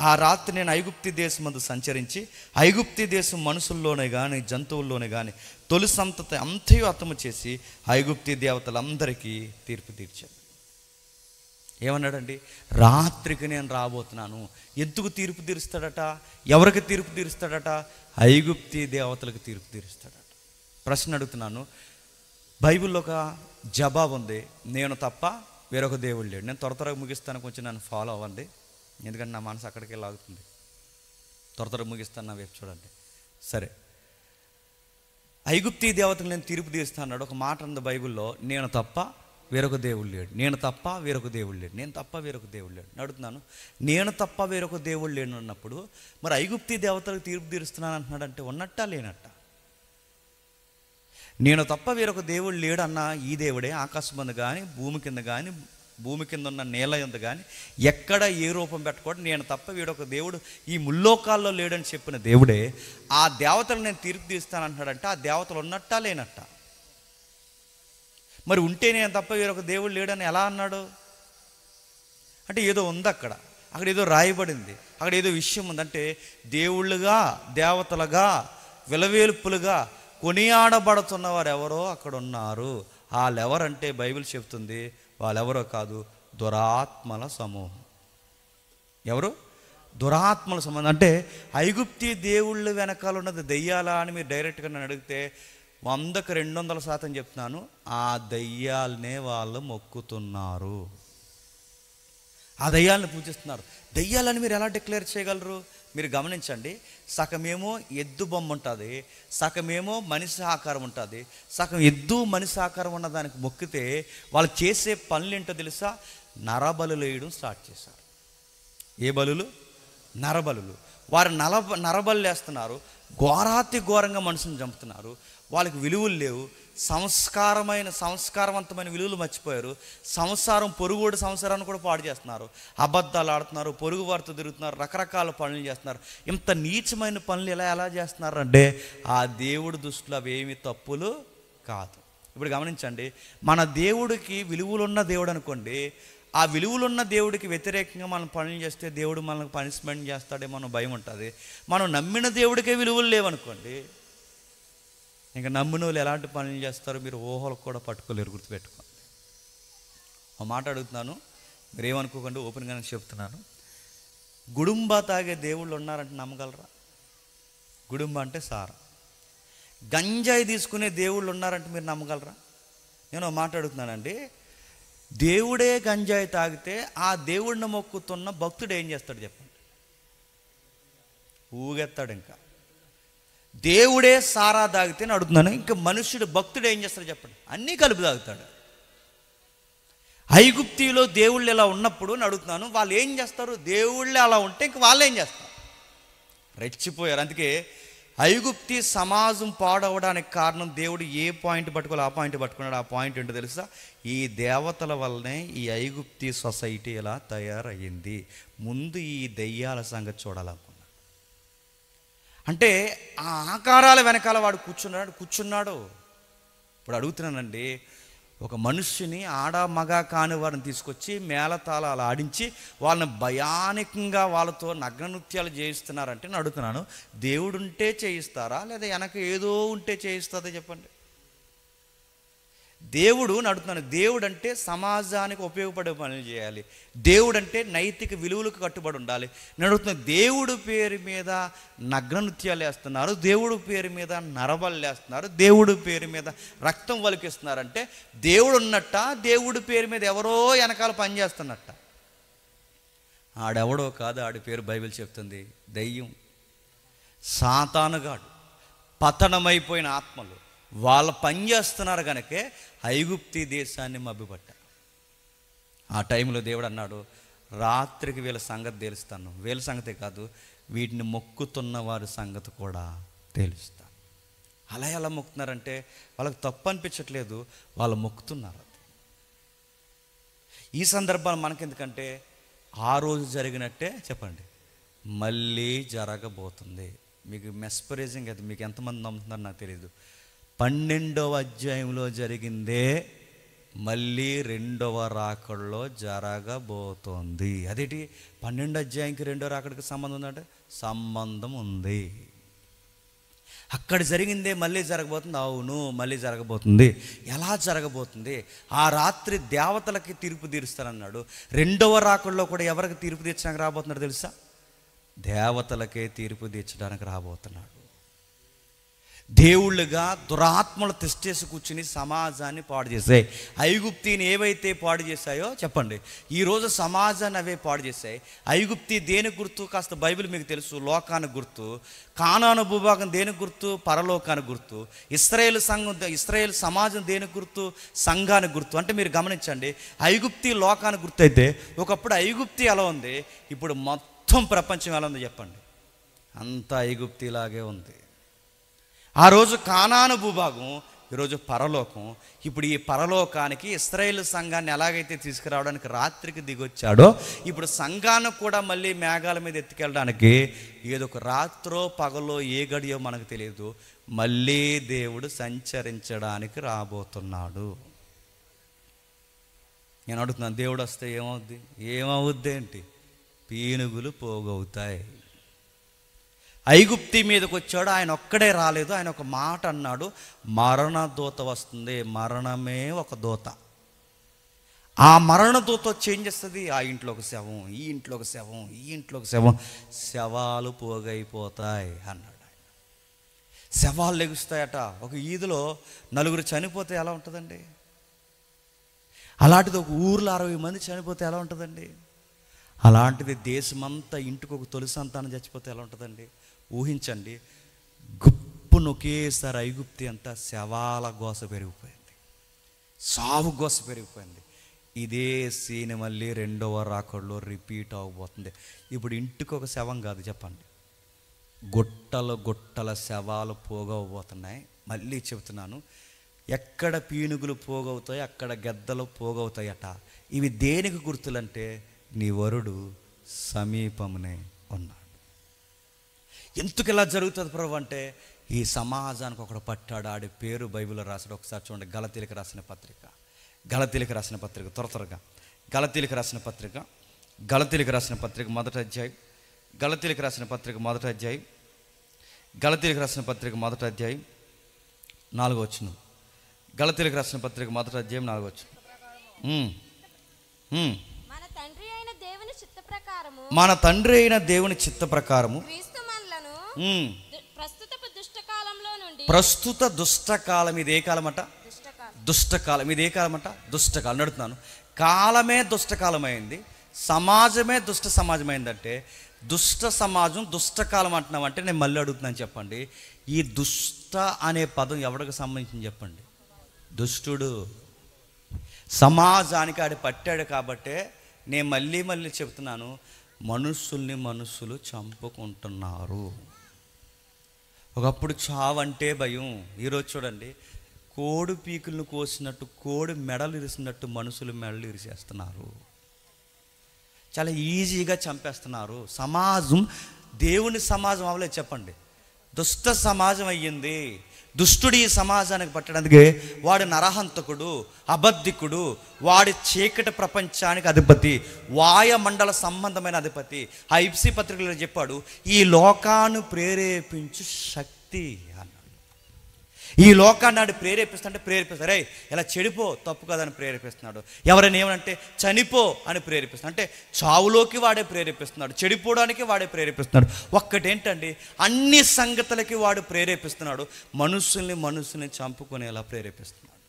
ఆ రాత్రి నేను ఐగుప్తి దేశం మందు సంచరించి ఐగుప్తి దేశం మనుషుల్లోనే కానీ జంతువుల్లోనే కానీ తొలి సంతతి అంతయు హతము చేసి ఐగుప్తి దేవతలందరికీ తీర్పు తీర్చాను. ఏమన్నాడండి? రాత్రికి నేను రాబోతున్నాను. ఎందుకు తీర్పు తీరుస్తాడట? ఎవరికి తీర్పు తీరుస్తాడట? ఐగుప్తి దేవతలకు తీర్పు తీరుస్తాడట. ప్రశ్న అడుగుతున్నాను, బైబిల్లో ఒక జవాబు ఉంది, నేను తప్ప వేరొక దేవుడు లేడు. నేను త్వరగా ముగిస్తాను, కొంచెం నన్ను ఫాలో అవ్వండి, ఎందుకంటే నా మనసు అక్కడికి లాగుతుంది. త్వరగా ముగిస్తాను, నా వైపు చూడండి. సరే, ఐగుప్తి దేవతలు నేను తీర్పు తీరుస్తాను అన్నాడు. ఒక మాట ఉంది బైబిల్లో, నేను తప్ప వేరొక దేవుడు లేడు. నేను తప్ప వేరొక దేవుడు లేడు. నేను తప్ప వేరొక దేవుడు లేడు. అడుగుతున్నాను, నేను తప్ప వేరొక దేవుడు లేడు అన్నప్పుడు మరి ఐగుప్తి దేవతలకు తీర్పు తీరుస్తున్నాను అంటున్నాడు అంటే ఉన్నట్టా లేనట్ట? నేను తప్ప వేరొక దేవుడు లేడు అన్న ఈ దేవుడే ఆకాశం కింద కానీ భూమి కింద ఉన్న నేల కింద కానీ ఎక్కడ ఏ రూపం పెట్టుకోవడం, నేను తప్ప వీడొక దేవుడు ఈ ముల్లోకాల్లో లేడని చెప్పిన దేవుడే ఆ దేవతలు నేను తీర్పు తీస్తాను అంటున్నాడంటే ఆ దేవతలు ఉన్నట్టా లేనట్ట? మరి ఉంటే నేను తప్ప వేరొక దేవుడు లేడని ఎలా అన్నాడు? అంటే ఏదో ఉంది అక్కడ ఏదో రాయబడింది, అక్కడ ఏదో విషయం ఉందంటే దేవుళ్ళుగా దేవతలుగా విలవేల్పులుగా కొనియాడబడుతున్న వారు ఎవరో అక్కడ ఉన్నారు. వాళ్ళెవరంటే బైబిల్ చెప్తుంది, వాళ్ళెవరో కాదు, దురాత్మల సమూహం. ఎవరు? దురాత్మల సమూహం. అంటే ఐగుప్తి దేవుళ్ళు వెనకాల ఉన్నది దెయ్యాలా అని మీరు డైరెక్ట్గా నన్ను అడిగితే 100కి 200% చెప్తున్నాను, ఆ దెయ్యాలనే వాళ్ళు మొక్కుతున్నారు, ఆ దెయ్యాలను పూజిస్తున్నారు. దెయ్యాలని మీరు ఎలా డిక్లేర్ చేయగలరు? మీరు గమనించండి, సగమేమో ఎద్దు బొమ్మ ఉంటుంది, సగమేమో మనిషి ఆకారం ఉంటుంది. సగం ఎద్దు మనిషి ఆకారం ఉన్న దానికి మొక్కితే వాళ్ళు చేసే పనులు ఏంటో తెలుసా? నరబలులు వేయడం స్టార్ట్ చేశారు. ఏ బలులు? నరబలులు. వారు నరబలు వేస్తున్నారు, ఘోరాతి ఘోరంగా మనుషులను చంపుతున్నారు. వాళ్ళకి విలువలు లేవు, సంస్కారవంతమైన విలువలు మర్చిపోయారు. పొరుగుడు సంసారాన్ని కూడా పాడు చేస్తున్నారు, అబద్ధాలు ఆడుతున్నారు, పొరుగు వారితో తిరుగుతున్నారు, రకరకాల పనులు చేస్తున్నారు. ఇంత నీచమైన పనులు ఎలా చేస్తున్నారు అంటే ఆ దేవుడి దృష్టిలో అవేమి తప్పులు కాదు. ఇప్పుడు గమనించండి, మన దేవుడికి విలువలున్న దేవుడు అనుకోండి, ఆ విలువలున్న దేవుడికి వ్యతిరేకంగా మనం పనులు చేస్తే దేవుడు మనకు పనిష్మెంట్ చేస్తాడేమో అన్న భయం ఉంటుంది. మనం నమ్మిన దేవుడికే విలువలు లేవనుకోండి, ఇంకా నమ్మిన వాళ్ళు ఎలాంటి పనులు చేస్తారో మీరు ఊహలకు కూడా పట్టుకోలేరు. గుర్తుపెట్టుకోండి. ఒక మాట అడుగుతున్నాను, మీరు ఏమనుకోకండి, ఓపెన్గానే చెప్తున్నాను. గుడుంబా తాగే దేవుళ్ళు ఉన్నారంటే నమ్మగలరా? గుడుంబ అంటే సారా. గంజాయి తీసుకునే దేవుళ్ళు ఉన్నారంటే మీరు నమ్మగలరా? నేను ఒక మాట అడుగుతున్నానండి, దేవుడే గంజాయి తాగితే ఆ దేవుడిని మొక్కుతున్న భక్తుడు ఏం చేస్తాడు చెప్పండి? ఊగెత్తాడు. ఇంకా దేవుడే సారా తాగితే అని అడుగుతున్నాను, ఇంకా మనుష్యుడు భక్తుడు ఏం చేస్తాడు చెప్పండి? అన్నీ కలిపి తాగుతాడు. ఐగుప్తిలో దేవుళ్ళు ఇలా ఉన్నప్పుడు అని అడుగుతున్నాను, వాళ్ళు ఏం చేస్తారు? దేవుళ్ళే అలా ఉంటే ఇంక వాళ్ళు ఏం చేస్తారు? రెచ్చిపోయారు. అందుకే ఐగుప్తి సమాజం పాడవడానికి కారణం దేవుడు ఏ పాయింట్ పట్టుకోవాలి ఆ పాయింట్ పట్టుకున్నాడు. ఆ పాయింట్ ఏంటో తెలుసా? ఈ దేవతల వల్లనే ఈ ఐగుప్తి సొసైటీ ఇలా తయారయ్యింది. ముందు ఈ దెయ్యాల సంగతి చూడాలనుకున్నాడు. అంటే ఆ ఆకారాల వెనకాల వాడు కూర్చున్నాడు. ఇప్పుడు అడుగుతున్నానండి, ఒక మనుష్యుని ఆడ మగ కాని వారిని తీసుకొచ్చి మేళతాళాలు ఆడించి వాళ్ళని భయానకంగా వాళ్ళతో నగ్ననృత్యాలు చేయిస్తున్నారంటే నేను అడుగుతున్నాను, దేవుడు ఉంటే చేయిస్తారా లేదా వెనక ఏదో ఉంటే చేయిస్తుందా చెప్పండి? దేవుడు అడుగుతున్నాను, దేవుడు అంటే సమాజానికి ఉపయోగపడే పనులు చేయాలి, దేవుడు అంటే నైతిక విలువలకు కట్టుబడి ఉండాలి. నేను అడుగుతున్నాను, దేవుడు పేరు మీద నగ్ననృత్యాలు వేస్తున్నారు, దేవుడు పేరు మీద నరబలు వేస్తున్నారు, దేవుడు పేరు మీద రక్తం వలికిస్తున్నారంటే దేవుడు ఉన్నట్ట, దేవుడి పేరు మీద ఎవరో వెనకాల పనిచేస్తున్నట్ట? ఆడెవడో కాదు, ఆడి పేరు బైబిల్ చెప్తుంది దెయ్యం, సాతానుగాడు, పతనమైపోయిన ఆత్మలు. వాళ్ళు పనిచేస్తున్నారు కనుకే ఐగుప్తి దేశాన్ని మభ్యపట్టారు. ఆ టైంలో దేవుడు అన్నాడు, రాత్రికి వీళ్ళ సంగతి తెలుస్తాను. వీళ్ళ సంగతే కాదు, వీటిని మొక్కుతున్న వారి సంగతి కూడా తెలుస్తాను. అలా ఎలా మొక్కుతున్నారంటే వాళ్ళకి తప్పు అనిపించట్లేదు, వాళ్ళు మొక్కుతున్నారు. ఈ సందర్భాలు మనకెందుకంటే ఆ రోజు జరిగినట్టే చెప్పండి మళ్ళీ జరగబోతుంది. మీకు మెస్పరైజింగ్ అయితే మీకు ఎంతమంది నమ్ముతున్నారో నాకు తెలియదు. 12వ అధ్యాయంలో జరిగిందే మళ్ళీ 2వ రాకడలో జరగబోతోంది. అదేంటి 12వ అధ్యాయంకి 2వ రాకడికి సంబంధం ఉందంటే సంబంధం ఉంది. అక్కడ జరిగిందే మళ్ళీ జరగబోతుంది. అవును, మళ్ళీ జరగబోతుంది. ఎలా జరగబోతుంది? ఆ రాత్రి దేవతలకి తీర్పు తీరుస్తానన్నాడు. 2వ రాకడలో కూడా ఎవరికి తీర్పు తీర్చడానికి రాబోతున్నాడు తెలుసా? దేవతలకే తీర్పు తీర్చడానికి రాబోతున్నాడు. దేవుళ్ళుగా దురాత్మలు తెస్టేసి కూర్చుని సమాజాన్ని పాడు చేశాయి. ఐగుప్తిని ఏవైతే పాడు చేశాయో చెప్పండి, ఈరోజు సమాజాన్ని అవే పాడు చేశాయి. ఐగుప్తి దేనికి గుర్తు? కాస్త బైబిల్ మీకు తెలుసు, లోకానికి గుర్తు. కానాను భూభాగం దేనికి గుర్తు? పరలోకానికి గుర్తు. ఇశ్రాయేల్ సమాజం దేనికి గుర్తు? సంఘానికి గుర్తు. అంటే మీరు గమనించండి, ఐగుప్తి లోకానికి గుర్తు అయితే ఒకప్పుడు ఐగుప్తి ఎలా ఉంది, ఇప్పుడు మొత్తం ప్రపంచం ఎలా ఉంది చెప్పండి? అంతా ఐగుప్తిలాగే ఉంది. ఆ రోజు కానాను భూభాగం, ఈరోజు పరలోకం. ఇప్పుడు ఈ పరలోకానికి ఇశ్రాయేలు సంఘాన్ని ఎలాగైతే తీసుకురావడానికి రాత్రికి దిగొచ్చాడో, ఇప్పుడు సంఘాన్ని కూడా మళ్ళీ మేఘాల మీద ఎత్తుకెళ్ళడానికి ఏదో ఒక రాత్రో పగలో ఏ గడియో మనకు తెలియదు, మళ్ళీ దేవుడు సంచరించడానికి రాబోతున్నాడు. నేను అడుగుతున్నాను, దేవుడు వస్తే ఏమవుద్ది? ఏమవుద్ది ఏంటి? పీనుగులు పోగవుతాయి. ఐగుప్తి మీదకి వచ్చాడు, ఆయన ఒక్కడే రాలేదు. ఆయన ఒక మాట అన్నాడు, మరణ దూత వస్తుంది. మరణమే ఒక దూత. ఆ మరణ దూత వచ్చి ఏం చేస్తుంది? ఆ ఇంట్లో ఒక శవం, ఈ ఇంట్లో ఒక శవం, ఈ ఇంట్లో ఒక శవం, శవాలు పోగైపోతాయి అన్నాడు ఆయన. శవాలు లెగుస్తాయట. ఒక ఈదులో 4 చనిపోతే ఎలా ఉంటుందండి? అలాంటిది ఒక ఊర్లో 60 మంది చనిపోతే ఎలా ఉంటుందండి? అలాంటిది దేశమంతా ఇంటికి ఒక తొలి సంతానం చచ్చిపోతే ఎలా ఉంటుందండి? ఊహించండి. గుప్పును ఒకేసారి ఐగుప్తి అంతా శవాల గోస పెరిగిపోయింది, సావు గోస పెరిగిపోయింది. ఇదే సీన్ మళ్ళీ 2వ రాకడలో రిపీట్ అవ్వబోతుంది. ఇప్పుడు ఇంటికి ఒక శవం కాదు చెప్పండి, గుట్టలు గుట్టల శవాలు పోగవబోతున్నాయి. మళ్ళీ చెబుతున్నాను, ఎక్కడ పీనుగులు పోగవుతాయి అక్కడ గెద్దలు పోగవుతాయట. ఇవి దేనికి గుర్తులంటే నీ వరుడు సమీపమునే ఉన్నాడు. ఎందుకు ఇలా జరుగుతుంది ప్రభు అంటే, ఈ సమాజానికి ఒకడు పట్టాడు, ఆడి పేరు బైబిల్లో రాశాడు. ఒకసారి చూడండి, గలతీలకు రాసిన పత్రిక, గలతీలకు రాసిన పత్రిక, త్వరగా గలతీలకు రాసిన పత్రిక, గలతీలకు రాసిన పత్రిక 1వ అధ్యాయం, గలతీలకు రాసిన పత్రిక 1వ అధ్యాయం, గలతీలకు రాసిన పత్రిక 1వ అధ్యాయం 4వ వచనం, గలతీలకు రాసిన పత్రిక 1వ అధ్యాయం 4వ వచనం. మన తండ్రి అయిన దేవుని చిత్త ప్రకారము ప్రస్తుత దుష్టకాలం. ఇది ఏ కాలం అట? దుష్టకాలం. ఇది ఏ కాలం అట? దుష్టకాలం. నడుతున్నాను, కాలమే దుష్టకాలం అయింది, సమాజమే దుష్ట సమాజం అయిందంటే దుష్ట సమాజం దుష్టకాలం అంటున్నాం అంటే నేను మళ్ళీ అడుగుతున్నాను చెప్పండి, ఈ దుష్ట అనే పదం ఎవరికి సంబంధించింది చెప్పండి? దుష్టుడు. సమాజానికి ఆడి పట్టాడు కాబట్టే నేను మళ్ళీ చెప్తున్నాను, మనుషులు చంపుకుంటున్నారు. ఒకప్పుడు చావంటే భయం, ఈరోజు చూడండి, కోడి పీకులను కోసినట్టు, కోడి మెడలు ఇరిసినట్టు మనుషులు మెడలు ఇరిసేస్తున్నారు. చాలా ఈజీగా చంపేస్తున్నారు. సమాజం దేవుని సమాజం అవ్వలేదు చెప్పండి, దుష్ట సమాజం అయ్యింది. దుష్టుడు ఈ సమాజానికి పట్టడానికి వాడు నరహంతకుడు, అబద్ధికుడు, వాడి చీకటి ప్రపంచానికి అధిపతి, వాయుమండల సంబంధమైన అధిపతి. ఆ ఇప్సి పత్రికలో చెప్పాడు, ఈ లోకాన్ని ప్రేరేపించు శక్తి అన్నాడు. ఈ లోకాన్ని నాడు ప్రేరేపిస్తాడు. రే ఇలా చెడిపో, తప్పు కదని ప్రేరేపిస్తున్నాడు. ఎవరైనా ఏమనంటే చనిపో అని ప్రేరేపిస్తున్నాడు. అంటే చావులోకి వాడే ప్రేరేపిస్తున్నాడు, చెడిపోవడానికి వాడే ప్రేరేపిస్తున్నాడు. ఒక్కటేంటండి, అన్ని సంగతులకి వాడు ప్రేరేపిస్తున్నాడు. మనుషుల్ని చంపుకునేలా ప్రేరేపిస్తున్నాడు.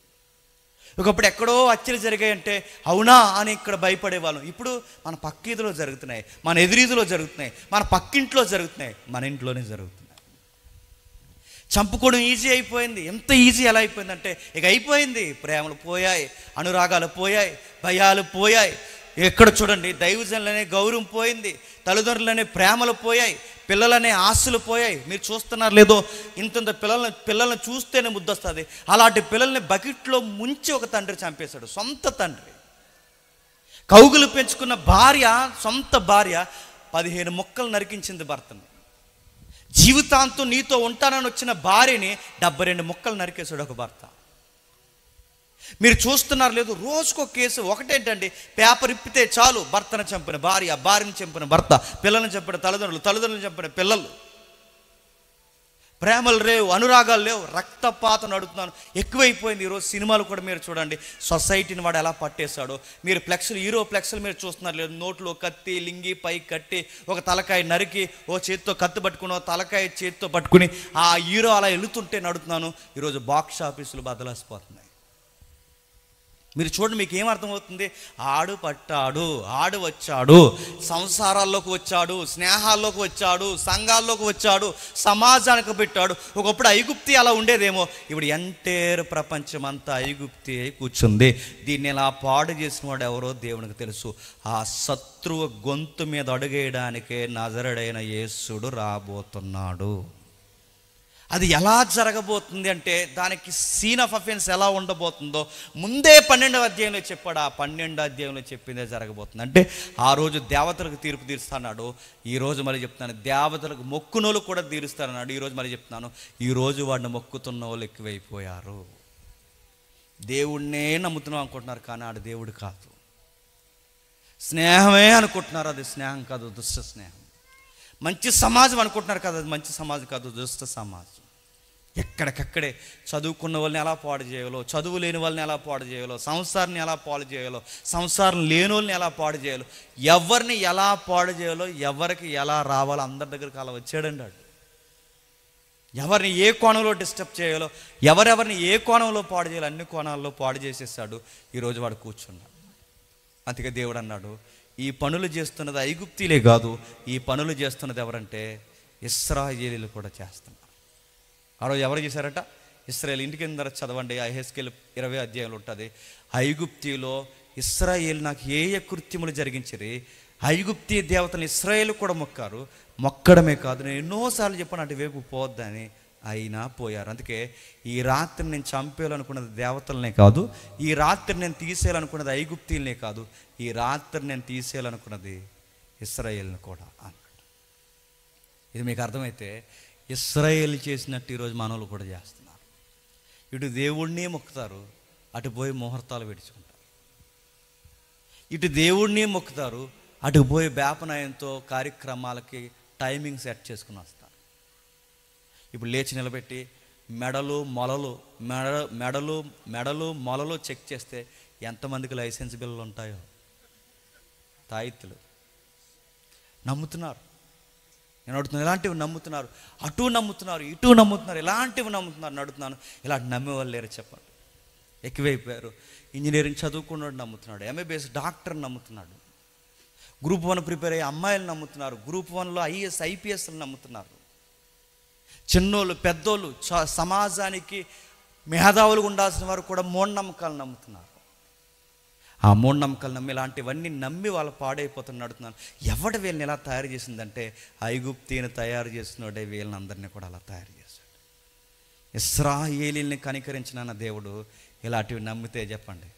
ఒకప్పుడు ఎక్కడో హత్యలు జరిగాయంటే అవునా అని ఇక్కడ భయపడేవాళ్ళం. ఇప్పుడు మన పక్కీదులో జరుగుతున్నాయి, మన ఎదురీదులో జరుగుతున్నాయి, మన పక్కింట్లో జరుగుతున్నాయి, మన ఇంట్లోనే జరుగుతున్నాయి. చంపుకోవడం ఈజీ అయిపోయింది. ఎంత ఈజీ ఎలా అయిపోయిందంటే ఇక అయిపోయింది. ప్రేమలు పోయాయి, అనురాగాలు పోయాయి, భయాలు పోయాయి, ఎక్కడ చూడండి దైవజనులనే గౌరవం పోయింది, తల్లిదండ్రులనే ప్రేమలు పోయాయి, పిల్లలనే ఆశలు పోయాయి. మీరు చూస్తున్నారు లేదో, ఇంత పిల్లల్ని చూస్తేనే ముద్దొస్తుంది. అలాంటి పిల్లల్ని బకెట్లో ముంచి ఒక తండ్రి చంపేశాడు, సొంత తండ్రి. కౌగులు పెంచుకున్న భార్య, సొంత భార్య 15 ముక్కలు నరికించింది భర్తని. జీవితాంతం నీతో ఉంటానని వచ్చిన భార్యని 72 ముక్కలు నరికేశాడు ఒక భర్త. మీరు చూస్తున్నారు లేదు, రోజుకో కేసు. ఒకటేంటండి, పేపర్ ఇప్పితే చాలు భర్తను చంపిన భార్య, భార్యను చంపిన భర్త, పిల్లలను చంపిన తల్లిదండ్రులు, తల్లిదండ్రులను చంపిన పిల్లలు. ప్రేమలు లేవు, అనురాగాలు లేవు, రక్తపాతం నడుపుతున్నాను ఎక్కువైపోయింది. ఈరోజు సినిమాలు కూడా మీరు చూడండి, సొసైటీని వాడు ఎలా పట్టేశాడో. మీరు హీరో ఫ్లెక్స్లు మీరు చూస్తున్నారు లేదు, నోట్లో కత్తి, లింగి పై కట్టి, ఒక తలకాయ నరికి, ఓ చేతితో కత్తి పట్టుకుని, ఓ తలకాయ చేతితో పట్టుకుని ఆ హీరో అలా వెళుతుంటే నడుపుతున్నాను. ఈరోజు బాక్స్ ఆఫీసులు బదలాసిపోతున్నాయి. మీరు చూడండి, మీకు ఏమర్థమవుతుంది? ఆడు పట్టాడు, ఆడు వచ్చాడు, సంసారాల్లోకి వచ్చాడు, స్నేహాల్లోకి వచ్చాడు, సంఘాల్లోకి వచ్చాడు, సమాజానికి పెట్టాడు. ఒకప్పుడు ఐగుప్తి అలా ఉండేదేమో, ఇప్పుడు ఎంటైర్ ప్రపంచం అంతా ఐగుప్తి అయి కూర్చుంది. దీన్ని ఇలా పాడు చేసిన వాడు ఎవరో దేవునికి తెలుసు. ఆ శత్రువు గొంతు మీద అడుగేయడానికే నజరుడైన యేసుడు రాబోతున్నాడు. అది ఎలా జరగబోతుంది అంటే, దానికి సీన్ ఆఫ్ అఫెన్స్ ఎలా ఉండబోతుందో ముందే 12వ అధ్యాయంలో చెప్పాడు. ఆ 12వ అధ్యాయంలో చెప్పిందే జరగబోతుంది. అంటే ఆ రోజు దేవతలకు తీర్పు తీరుస్తాడు. ఈరోజు మళ్ళీ చెప్తున్నాను, దేవతలకు మొక్కునోళ్ళు కూడా తీరుస్తారన్నాడు. ఈరోజు మళ్ళీ చెప్తున్నాను, ఈరోజు వాడిని మొక్కుతున్న వాళ్ళు ఎక్కువైపోయారు. దేవుణ్ణే నమ్ముతున్నాం అనుకుంటున్నారు, కానీ ఆడు దేవుడు కాదు. స్నేహమే అనుకుంటున్నారు, అది స్నేహం కాదు, దుష్ట స్నేహం. మంచి సమాజం అనుకుంటున్నారు కదా, అది మంచి సమాజం కాదు, దుష్ట సమాజం. ఎక్కడికక్కడే చదువుకున్న వాళ్ళని ఎలా పాడు చేయాలో, చదువు లేని వాళ్ళని ఎలా పాడు చేయాలో, సంసారాన్ని ఎలా పాడు చేయాలో, సంసారం లేని వాళ్ళని ఎలా పాడు చేయాలో, ఎవరిని ఎలా పాడు చేయాలో, ఎవరికి ఎలా రావాలో అందరి దగ్గరికి అలా వచ్చాడండి వాడు. ఎవరిని ఏ కోణంలో డిస్టర్బ్ చేయాలో, ఎవరెవరిని ఏ కోణంలో పాడు చేయాలో అన్ని కోణాల్లో పాడు చేసేసాడు. ఈరోజు వాడు కూర్చున్నాడు. అందుకే దేవుడు అన్నాడు, ఈ పనులు చేస్తున్నది ఐగుప్తీలే కాదు, ఈ పనులు చేస్తున్నది ఎవరంటే ఇశ్రాయేలీలు కూడా చేస్తున్నారు. ఆ రోజు ఎవరు చేశారట? ఇశ్రాయేల్. ఇంటికి కింద చదవండి, యెహెజ్కేలు 20వ అధ్యాయంలో ఉంటుంది. ఐగుప్తిలో ఇశ్రాయేల్ నాకు ఏ కృత్యములు జరిగించిరి, ఐగుప్తీ దేవతలు ఇశ్రాయేలు కూడా మొక్కారు. మొక్కడమే కాదు, నేను ఎన్నోసార్లు చెప్పాను అటువైపు పోవద్దని, అయినా పోయారు. అందుకే ఈ రాత్రి నేను చంపేయాలనుకున్నది దేవతలనే కాదు, ఈ రాత్రి నేను తీసేయాలనుకున్నది ఐగుప్తీలనే కాదు, ఈ రాత్రి నేను తీసేయాలనుకున్నది ఇశ్రాయేల్ని కూడా అన్నాడు. ఇది మీకు అర్థమైతే ఇశ్రాయేల్ చేసినట్టు ఈరోజు మనోళ్ళు కూడా చేస్తున్నారు. ఇటు దేవుణ్ణి మొక్కుతారు, అటు పోయి ముహూర్తాలు పెట్టుకుంటారు. ఇటు దేవుణ్ణి మొక్కుతారు, అటు పోయి వేపనాయంతో కార్యక్రమాలకి టైమింగ్ సెట్ చేసుకుని వస్తారు. ఇప్పుడు లేచి నిలబెట్టి మెడలు మొలలు చెక్ చేస్తే ఎంతమందికి లైసెన్స్ బిల్లులు ఉంటాయో. తాయిత్తులు నమ్ముతున్నారు. నేను అడుగుతున్నాను, ఇలాంటివి నమ్ముతున్నారు, అటు నమ్ముతున్నారు, ఇటు నమ్ముతున్నారు, ఇలాంటివి నమ్ముతున్నారు. నడుతున్నాను, ఇలాంటి నమ్మే వాళ్ళు లేరు చెప్పండి. ఎక్కువైపోయారు. ఇంజనీరింగ్ చదువుకున్నాడు నమ్ముతున్నాడు, ఎంబీబీఎస్ డాక్టర్ నమ్ముతున్నాడు, గ్రూప్ 1 ప్రిపేర్ అయ్యే అమ్మాయిలు నమ్ముతున్నారు, గ్రూప్ 1లో ఐఏఎస్ ఐపీఎస్లు నమ్ముతున్నారు. చిన్నోళ్ళు పెద్దోళ్ళు సమాజానికి మేధావులు ఉండాల్సిన వారు కూడా మూఢనమ్మకాలు నమ్ముతున్నారు. ఆ మూఢనమ్మకాలు నమ్మి ఇలాంటివన్నీ నమ్మి వాళ్ళు పాడైపోతున్న అడుగుతున్నాను. ఎవడు వీళ్ళని ఎలా తయారు చేసిందంటే, ఐగుప్తీని తయారు చేసినోడే వీళ్ళని అందరినీ కూడా అలా తయారు చేశాడు. ఇశ్రాయేలీల్ని కనికరించిన దేవుడు ఇలాంటివి నమ్మితే చెప్పండి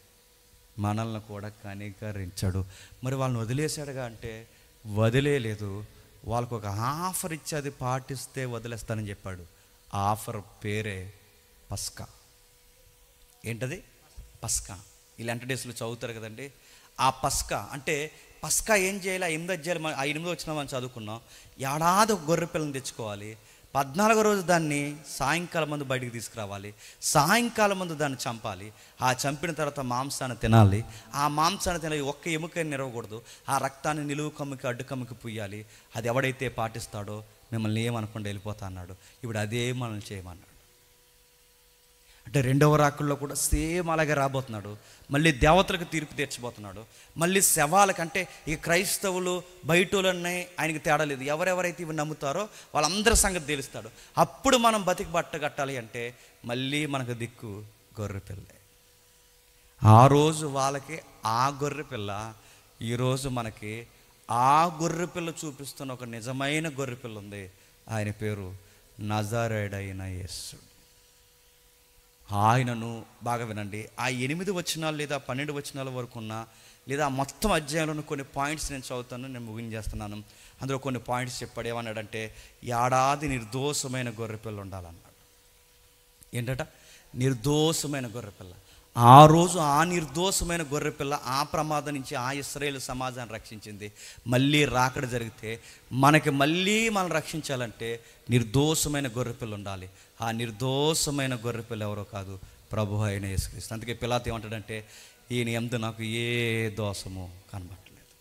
మనల్ని కూడా కనికరించాడు. మరి వాళ్ళని వదిలేశాడుగా అంటే వదిలేలేదు. వాళ్ళకు ఒక ఆఫర్ ఇచ్చి అది పాటిస్తే వదిలేస్తానని చెప్పాడు. ఆ ఆఫర్ పేరే పస్కా. ఏంటది? పస్కా. ఈ లెంట్ డేస్లో చదువుతారు కదండి. ఆ పస్కా అంటే, పస్కా ఏం చేయాలి? 8వ అధ్యాయం 8వ వచనం మనం చదువుకున్నాం. ఏడాది ఒక గొర్రె పిల్లని తెచ్చుకోవాలి. 14వ రోజు దాన్ని సాయంకాలం ముందు బయటికి తీసుకురావాలి. సాయంకాలం ముందు దాన్ని చంపాలి. ఆ చంపిన తర్వాత మాంసాన్ని తినాలి. ఆ మాంసాన్ని తినాలి, ఒక్క ఎముకని నిరవకూడదు. ఆ రక్తాన్ని నిలువు కమ్మికి అడ్డు కమ్మికి పుయ్యాలి. అది ఎవడైతే పాటిస్తాడో మిమ్మల్ని ఏమనుకుండా వెళ్ళిపోతా అన్నాడు. ఇప్పుడు అదే మనల్ని చేయమన్నాడు. అంటే 2వ రాకుల్లో కూడా సేమ్ అలాగే రాబోతున్నాడు. మళ్ళీ దేవతలకు తీర్పు తీర్చబోతున్నాడు. మళ్ళీ శవాలకంటే ఈ క్రైస్తవులు బయటోళ్ళని ఆయనకి తేడా లేదు. ఎవరెవరైతే ఇవి నమ్ముతారో వాళ్ళందరి సంగతి తెలుస్తాడు. అప్పుడు మనం బతికి బట్ట కట్టాలి అంటే మళ్ళీ మనకు దిక్కు గొర్రె పిల్లే. ఆ రోజు వాళ్ళకి ఆ గొర్రె పిల్ల ఈరోజు మనకి ఆ గొర్రెపిల్ల చూపిస్తున్న ఒక నిజమైన గొర్రెపిల్ల ఉంది. ఆయన పేరు నజరేయుడైన యేసు. ఆయనను బాగా వినండి. ఆ 8 వచనాలు లేదా 12 వచనాల వరకు ఉన్న లేదా మొత్తం అధ్యాయంలో కొన్ని పాయింట్స్ నేను చదువుతాను, నేను ముగించేస్తున్నాను. అందులో కొన్ని పాయింట్స్ చెప్పాడు. ఏమన్నాడంటే, ఏడాది నిర్దోషమైన గొర్రెపిల్ల ఉండాలన్నాడు. ఏంటట? నిర్దోషమైన గొర్రెపిల్ల. ఆ రోజు ఆ నిర్దోషమైన గొర్రెపిల్ల ఆ ప్రమాదం నుంచి ఆ ఇశ్రాయేలు సమాజాన్ని రక్షించింది. మళ్ళీ రాకడ జరిగితే మనం రక్షించాలంటే నిర్దోషమైన గొర్రెపిల్ల ఉండాలి. ఆ నిర్దోషమైన గొర్రెపిల్ల ఎవరో కాదు, ప్రభు అయిన యేసుక్రీస్తు. అందుకే పిలాతు ఏమంటాడంటే, ఈయన యందు నాకు ఏ దోషము కనబట్టలేదు,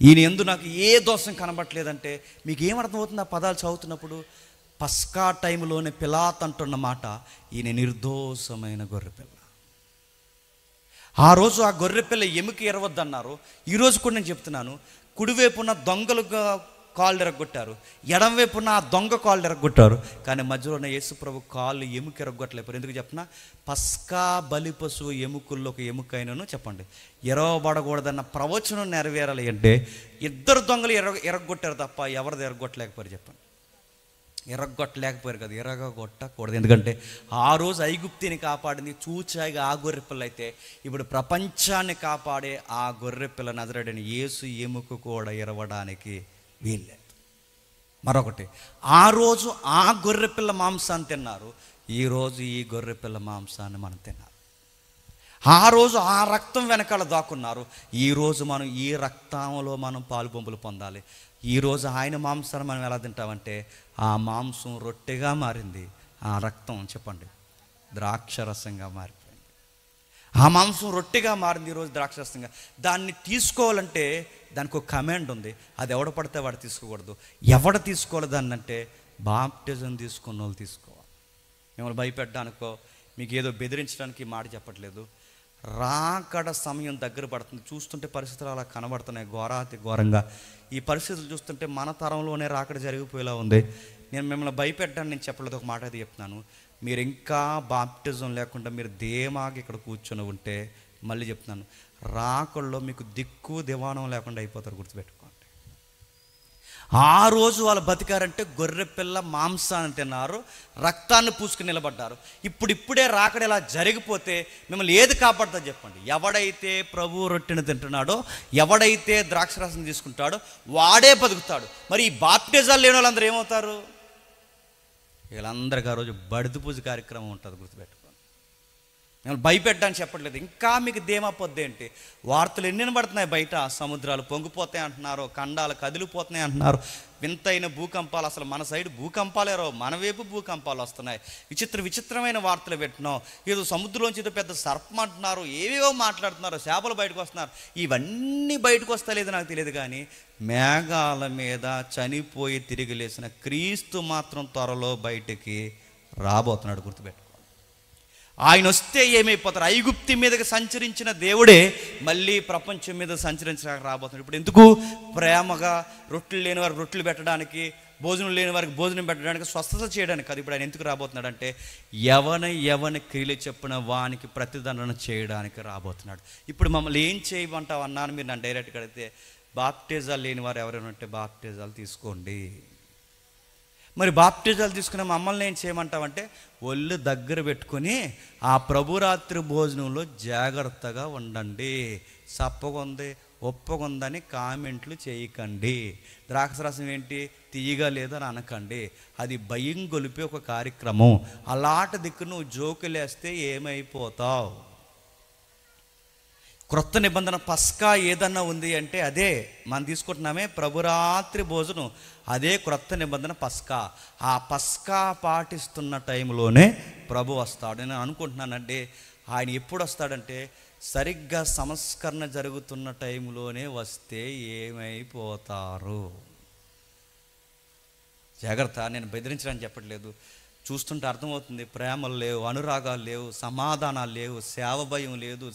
ఈయన యందు నాకు ఏ దోషం కనబట్టలేదంటే మీకు ఏమర్థమవుతుంది? ఆ పదాలు చదువుతున్నప్పుడు పస్కా టైంలోనే పిలాతు అంటున్న మాట, ఈయన నిర్దోషమైన గొర్రెపిల్ల. ఆ రోజు ఆ గొర్రెపిల్ల ఎముక ఎరవద్దన్నారు. ఈరోజు కూడా నేను చెప్తున్నాను, కుడివైపున దొంగలు కాళ్ళు ఎరగొట్టారు, ఎడంవైపున ఆ దొంగ కాళ్ళు ఎరగొట్టారు, కానీ మధ్యలో ఉన్న యేసు ప్రభు కాళ్ళు ఎముక ఎరగొట్టలేపారు. ఎందుకు చెప్పిన? పస్కా బలి పశువు ఎముకల్లో ఒక ఎముకైనను చెప్పండి ఎరవబడకూడదన్న ప్రవచనం నెరవేరాలి అంటే ఇద్దరు దొంగలు ఎరగొట్టారు తప్ప ఎవరిది ఎరగొట్టలేకపోయారు? చెప్పండి. ఎరగొట్టలేకపోయారు కదా, ఎరగొట్టకూడదు. ఎందుకంటే ఆ రోజు ఐగుప్తిని కాపాడింది చూచాయిగా ఆ గొర్రెపిల్ల అయితే, ఇప్పుడు ప్రపంచాన్ని కాపాడే ఆ గొర్రెపిల్ల నజరేయుడైన యేసు ఎముక కూడా ఎరవడానికి వీల్లేదు. మరొకటి, ఆ రోజు ఆ గొర్రెపిల్ల మాంసాన్ని తిన్నారు, ఈరోజు ఈ గొర్రెపిల్ల మాంసాన్ని మనం తిన్నారు. ఆ రోజు ఆ రక్తం వెనకాల దాక్కున్నారు, ఈరోజు మనం ఈ రక్తంలో మనం పాలుబొంపులు పొందాలి. ఈరోజు ఆయన మాంసాన్ని మనం ఎలా తింటామంటే, ఆ మాంసం రొట్టెగా మారింది, ఆ రక్తం చెప్పండి ద్రాక్షరసంగా మారిపోయింది. ఆ మాంసం రొట్టెగా మారింది, ఈరోజు ద్రాక్షరసంగా. దాన్ని తీసుకోవాలంటే దానికి ఒక కమాండ్ ఉంది. అది ఎవడ పడితే వాడు తీసుకోకూడదు. ఎవడ తీసుకోవాలి దాన్ని అంటే, బాప్టిజం తీసుకున్న వాళ్ళు తీసుకోవాలి. మిమ్మల్ని భయపెట్టడానికో మీకు ఏదో బెదిరించడానికి మాట చెప్పట్లేదు. రాకడ సమయం దగ్గర పడుతుంది. చూస్తుంటే పరిస్థితులు అలా కనబడుతున్నాయి ఘోరాతి ఘోరంగా. ఈ పరిస్థితులు చూస్తుంటే మన తరంలోనే రాకడ జరిగిపోయేలా ఉంది. నేను మిమ్మల్ని భయపెట్టడానికి నేను చెప్పలేదు, ఒక మాట అది చెప్తున్నాను. మీరు ఇంకా బాప్టిజం లేకుండా మీరు ధీమాగా ఇక్కడ కూర్చొని ఉంటే, మళ్ళీ చెప్తున్నాను, రాకడలో మీకు దిక్కు దివాణం లేకుండా అయిపోతారు, గుర్తుపెట్టుకోండి. ఆ రోజు వాళ్ళు బతికారంటే గొర్రెపిల్ల మాంసాన్ని తిన్నారు, రక్తాన్ని పూసుకుని నిలబడ్డారు. ఇప్పుడే రాకడ ఇలా జరిగిపోతే మిమ్మల్ని ఏది కాపాడుతుందో చెప్పండి. ఎవడైతే ప్రభు రొట్టెను తింటున్నాడో, ఎవడైతే ద్రాక్షరసం తీసుకుంటాడో వాడే బతుకుతాడు. మరి ఈ బాప్టిజాలు లేని వాళ్ళందరూ ఏమవుతారు? వీళ్ళందరికీ ఆ రోజు బడిద పూజ కార్యక్రమం ఉంటుంది, గుర్తుపెట్టుకోండి. మిమ్మల్ని భయపెట్టడానికి చెప్పట్లేదు. ఇంకా మీకు ధీమా పొద్దు ఏంటి? వార్తలు ఎన్ని పడుతున్నాయి బయట, సముద్రాలు పొంగిపోతాయి అంటున్నారు, ఖండాలు కదిలిపోతున్నాయి అంటున్నారు, వింతైన భూకంపాలు. అసలు మన సైడ్ భూకంపాలేరో, మన వైపు భూకంపాలు వస్తున్నాయి. విచిత్రమైన వార్తలు పెట్టినాం. ఏదో సముద్రంలోంచి ఏదో పెద్ద సర్పం అంటున్నారు, ఏవేవో మాట్లాడుతున్నారు, చేపలు బయటకు వస్తున్నారు. ఇవన్నీ బయటకు వస్తలేదు నాకు తెలియదు, కానీ మేఘాల మీద చనిపోయి తిరిగి లేచిన క్రీస్తు మాత్రం త్వరలో బయటికి రాబోతున్నాడు, గుర్తుపెట్టుకో. ఆయన వస్తే ఏమైపోతారు? ఐగుప్తి మీదకి సంచరించిన దేవుడే మళ్ళీ ప్రపంచం మీద సంచరించడానికి రాబోతున్నాడు. ఇప్పుడు ఎందుకు? ప్రేమగా రొట్టెలు లేని వారికి రొట్టెలు పెట్టడానికి, భోజనం లేని వారికి భోజనం పెట్టడానికి, స్వస్థత చేయడానికి కాదు. ఇప్పుడు ఆయన ఎందుకు రాబోతున్నాడు అంటే, ఎవని క్రియలు చెప్పిన వానికి ప్రతిదండన చేయడానికి రాబోతున్నాడు. ఇప్పుడు మమ్మల్ని ఏం చేయమంటావు అన్నాను మీరు నన్ను డైరెక్ట్గా అడిగితే, బాప్టిజాలు లేని వారు ఎవరైనా ఉంటే బాప్టిజాలు తీసుకోండి. మరి బాప్టిజాలు తీసుకున్న మమ్మల్ని ఏం చేయమంటావంటే, ఒళ్ళు దగ్గర పెట్టుకొని ఆ ప్రభురాత్రి భోజనంలో జాగ్రత్తగా ఉండండి. సప్పగుంది ఒప్పగుందని కామెంట్లు చేయకండి. ద్రాక్షరసం ఏంటి తీయగా లేదని అనకండి. అది భయం గొలిపే ఒక కార్యక్రమం. అలాంటి దిక్కు నువ్వు జోకులేస్తే ఏమైపోతావు? క్రొత్త నిబంధన పస్కా ఏదన్నా ఉంది అంటే అదే మనం తీసుకుంటున్నామే, ప్రభురాత్రి భోజనం. అదే క్రొత్త నిబంధన పస్కా. ఆ పస్కా పాటిస్తున్న టైంలోనే ప్రభు వస్తాడు. నేను అనుకుంటున్నానంటే ఆయన ఎప్పుడు వస్తాడంటే, సరిగ్గా సంస్కరణ జరుగుతున్న టైంలోనే వస్తే ఏమైపోతారు? జాగ్రత్త, నేను బెదిరించడానికి చెప్పట్లేదు. చూస్తుంటే అర్థమవుతుంది, ప్రేమలు లేవు, అనురాగాలు లేవు, సమాధానాలు లేవు, సేవ భయం లేదు,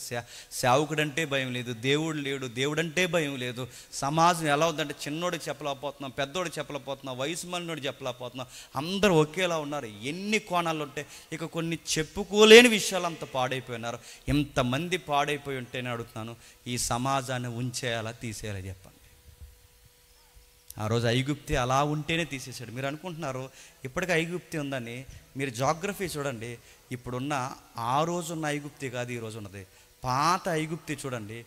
సేవకుడంటే భయం లేదు, దేవుడు లేడు, దేవుడంటే భయం లేదు. సమాజం ఎలా ఉందంటే చిన్నోడికి చెప్పలేకపోతున్నాం, పెద్దోడికి చెప్పలేకపోతున్నాం, వయసు మళ్ళీనోడికి చెప్పలేకపోతున్నాం. అందరూ ఒకేలా ఉన్నారు. ఎన్ని కోణాలు ఉంటాయి. ఇక కొన్ని చెప్పుకోలేని విషయాలు అంత పాడైపోయినారు. ఇంతమంది పాడైపోయి ఉంటేనే అడుగుతున్నాను, ఈ సమాజాన్ని ఉంచేయాలా తీసేయాలా చెప్పండి. ఆ రోజు ఐగుప్తి అలా ఉంటేనే తీసేశాడు. మీరు అనుకుంటున్నారు ఇప్పటికీ ఐగుప్తి ఉందని. మీరు జాగ్రఫీ చూడండి, ఇప్పుడున్న ఆ రోజున్న ఐగుప్తి కాదు ఈ రోజు ఉన్నది. పాత ఐగుప్తి చూడండి,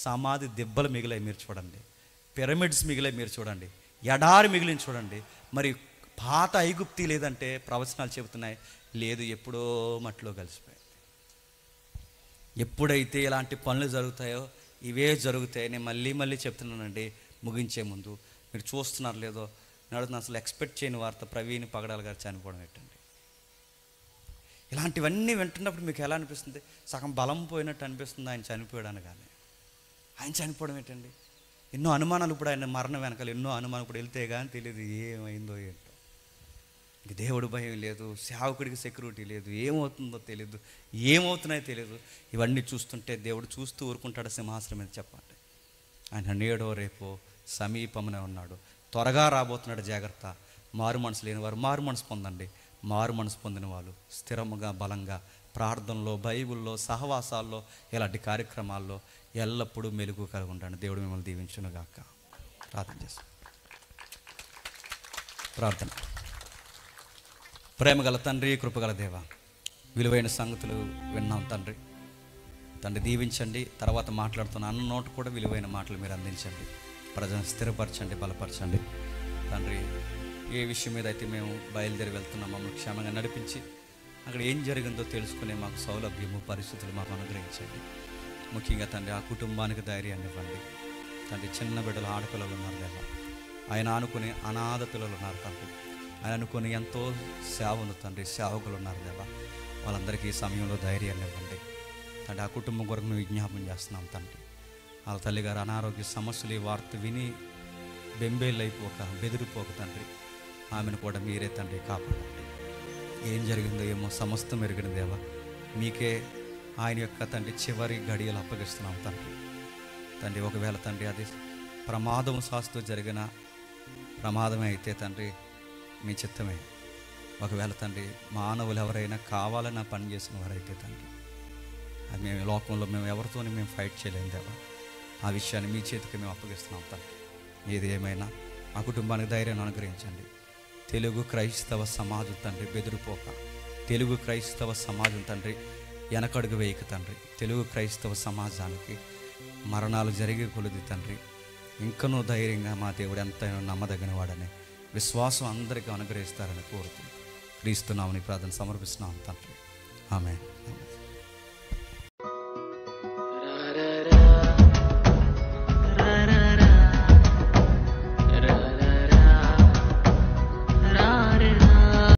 సమాధి దెబ్బలు మిగిలాయి మీరు చూడండి, పిరమిడ్స్ మిగిలాయి మీరు చూడండి, ఎడారి మిగిలిన చూడండి. మరి పాత ఐగుప్తి లేదంటే ప్రవచనాలు చెబుతున్నాయి, లేదు ఎప్పుడో మట్లో కలిసిపోయింది. ఎప్పుడైతే ఇలాంటి పనులు జరుగుతాయో ఇవే జరుగుతాయి. నేను మళ్ళీ చెప్తున్నానండి ముగించే ముందు. మీరు చూస్తున్నారు లేదో నేను అడుగుతున్నా, అసలు ఎక్స్పెక్ట్ చేయని వార్త ప్రవీణ్ పగడాల గారు చనిపోవడం ఏంటండి. ఇలాంటివన్నీ వింటున్నప్పుడు మీకు ఎలా అనిపిస్తుంది? సగం బలం పోయినట్టు అనిపిస్తుంది ఆయన చనిపోయాడు అనగానే. ఆయన చనిపోవడం ఏంటండి? ఎన్నో అనుమానాలు. ఇప్పుడు ఆయన మరణం వెనకాల ఎన్నో అనుమానం. ఇప్పుడు వెళ్తే కానీ తెలియదు ఏమైందో ఏంటో. ఇంక దేవుడు భయం లేదు, సేవకుడికి సెక్యూరిటీ లేదు, ఏమవుతుందో తెలియదు, ఏమవుతున్నాయో తెలియదు. ఇవన్నీ చూస్తుంటే దేవుడు చూస్తూ ఊరుకుంటాడు సింహాసనం మీద చెప్పండి. ఆయన నేడో రేపో సమీపమునే ఉన్నాడు, త్వరగా రాబోతున్నాడు. జాగ్రత్త. మారు మనసు లేని వారు మారు మనసు పొందండి. మారు మనసు పొందిన వాళ్ళు స్థిరముగా బలంగా ప్రార్థనలో, బైబిల్లో, సహవాసాల్లో, ఇలాంటి కార్యక్రమాల్లో ఎల్లప్పుడూ మెలుగు కలిగి ఉండండి. దేవుడు మిమ్మల్ని దీవించునుగాక. ప్రార్థన చేస్తాం. ప్రార్థన. ప్రేమగల తండ్రి, కృపగల దేవ, విలువైన సంగతులు విన్నాం తండ్రి. దీవించండి. తర్వాత మాట్లాడుతున్న అన్న నోటు కూడా విలువైన మాటలు మీరు అందించండి. ప్రజలను స్థిరపరచండి, బలపరచండి తండ్రి. ఏ విషయం మీద అయితే మేము బయలుదేరి వెళ్తున్నాం మమ్మల్ని క్షేమంగా నడిపించి అక్కడ ఏం జరిగిందో తెలుసుకునే మాకు సౌలభ్యము, పరిస్థితులు మాకు అనుగ్రహించండి. ముఖ్యంగా తండ్రి ఆ కుటుంబానికి ధైర్యాన్ని ఇవ్వండి తండ్రి. చిన్న బిడ్డలు, ఆడపిల్లలు ఉన్నారు కదా, ఆయన అనుకుని అనాథ పిల్లలు ఉన్నారు తండ్రి. ఆయన అనుకుని ఎంతో సేవ ఉంది తండ్రి, సేవకులు ఉన్నారు కదా, వాళ్ళందరికీ ఈ సమయంలో ధైర్యాన్ని ఇవ్వండి తండ్రి. ఆ కుటుంబం కొరకు మేము విజ్ఞాపన చేస్తున్నాం తండ్రి. వాళ్ళ తల్లిగారు అనారోగ్య సమస్యలు ఈ వార్త విని బెంబేలైపోక, బెదిరిపోక తండ్రి, ఆమెను కూడా మీరే తండ్రి కాపాడండి. ఏం జరిగిందో ఏమో సమస్తం ఎరిగిన దేవా, మీకే ఆయన యొక్క తండ్రి చివరి గడియలు అప్పగిస్తున్నాం తండ్రి. ఒకవేళ తండ్రి అది ప్రమాదం శాస్తూ జరిగిన ప్రమాదమే అయితే తండ్రి మీ చిత్తమే. ఒకవేళ తండ్రి మానవులు ఎవరైనా కావాలని పని చేసిన వారైతే తండ్రి, అది మేము లోకంలో మేము ఎవరితోని మేము ఫైట్ చేయలేము దేవా. ఆ విషయాన్ని మీ చేతికి మేము అప్పగిస్తున్నాం తండ్రి. ఏది ఏమైనా ఆ కుటుంబానికి ధైర్యాన్ని అనుగ్రహించండి. తెలుగు క్రైస్తవ సమాజం తండ్రి బెదిరిపోక, తెలుగు క్రైస్తవ సమాజం తండ్రి వెనకడుగు వేయక తండ్రి, తెలుగు క్రైస్తవ సమాజానికి మరణాలు జరిగే కొలది తండ్రి ఇంకనూ ధైర్యంగా మా దేవుడు ఎంతైనా నమ్మదగిన వాడని విశ్వాసం అందరికీ అనుగ్రహిస్తారని కోరుతూ క్రీస్తు నామమున ప్రార్థన సమర్పిస్తున్నాం తండ్రి. ఆమేన్.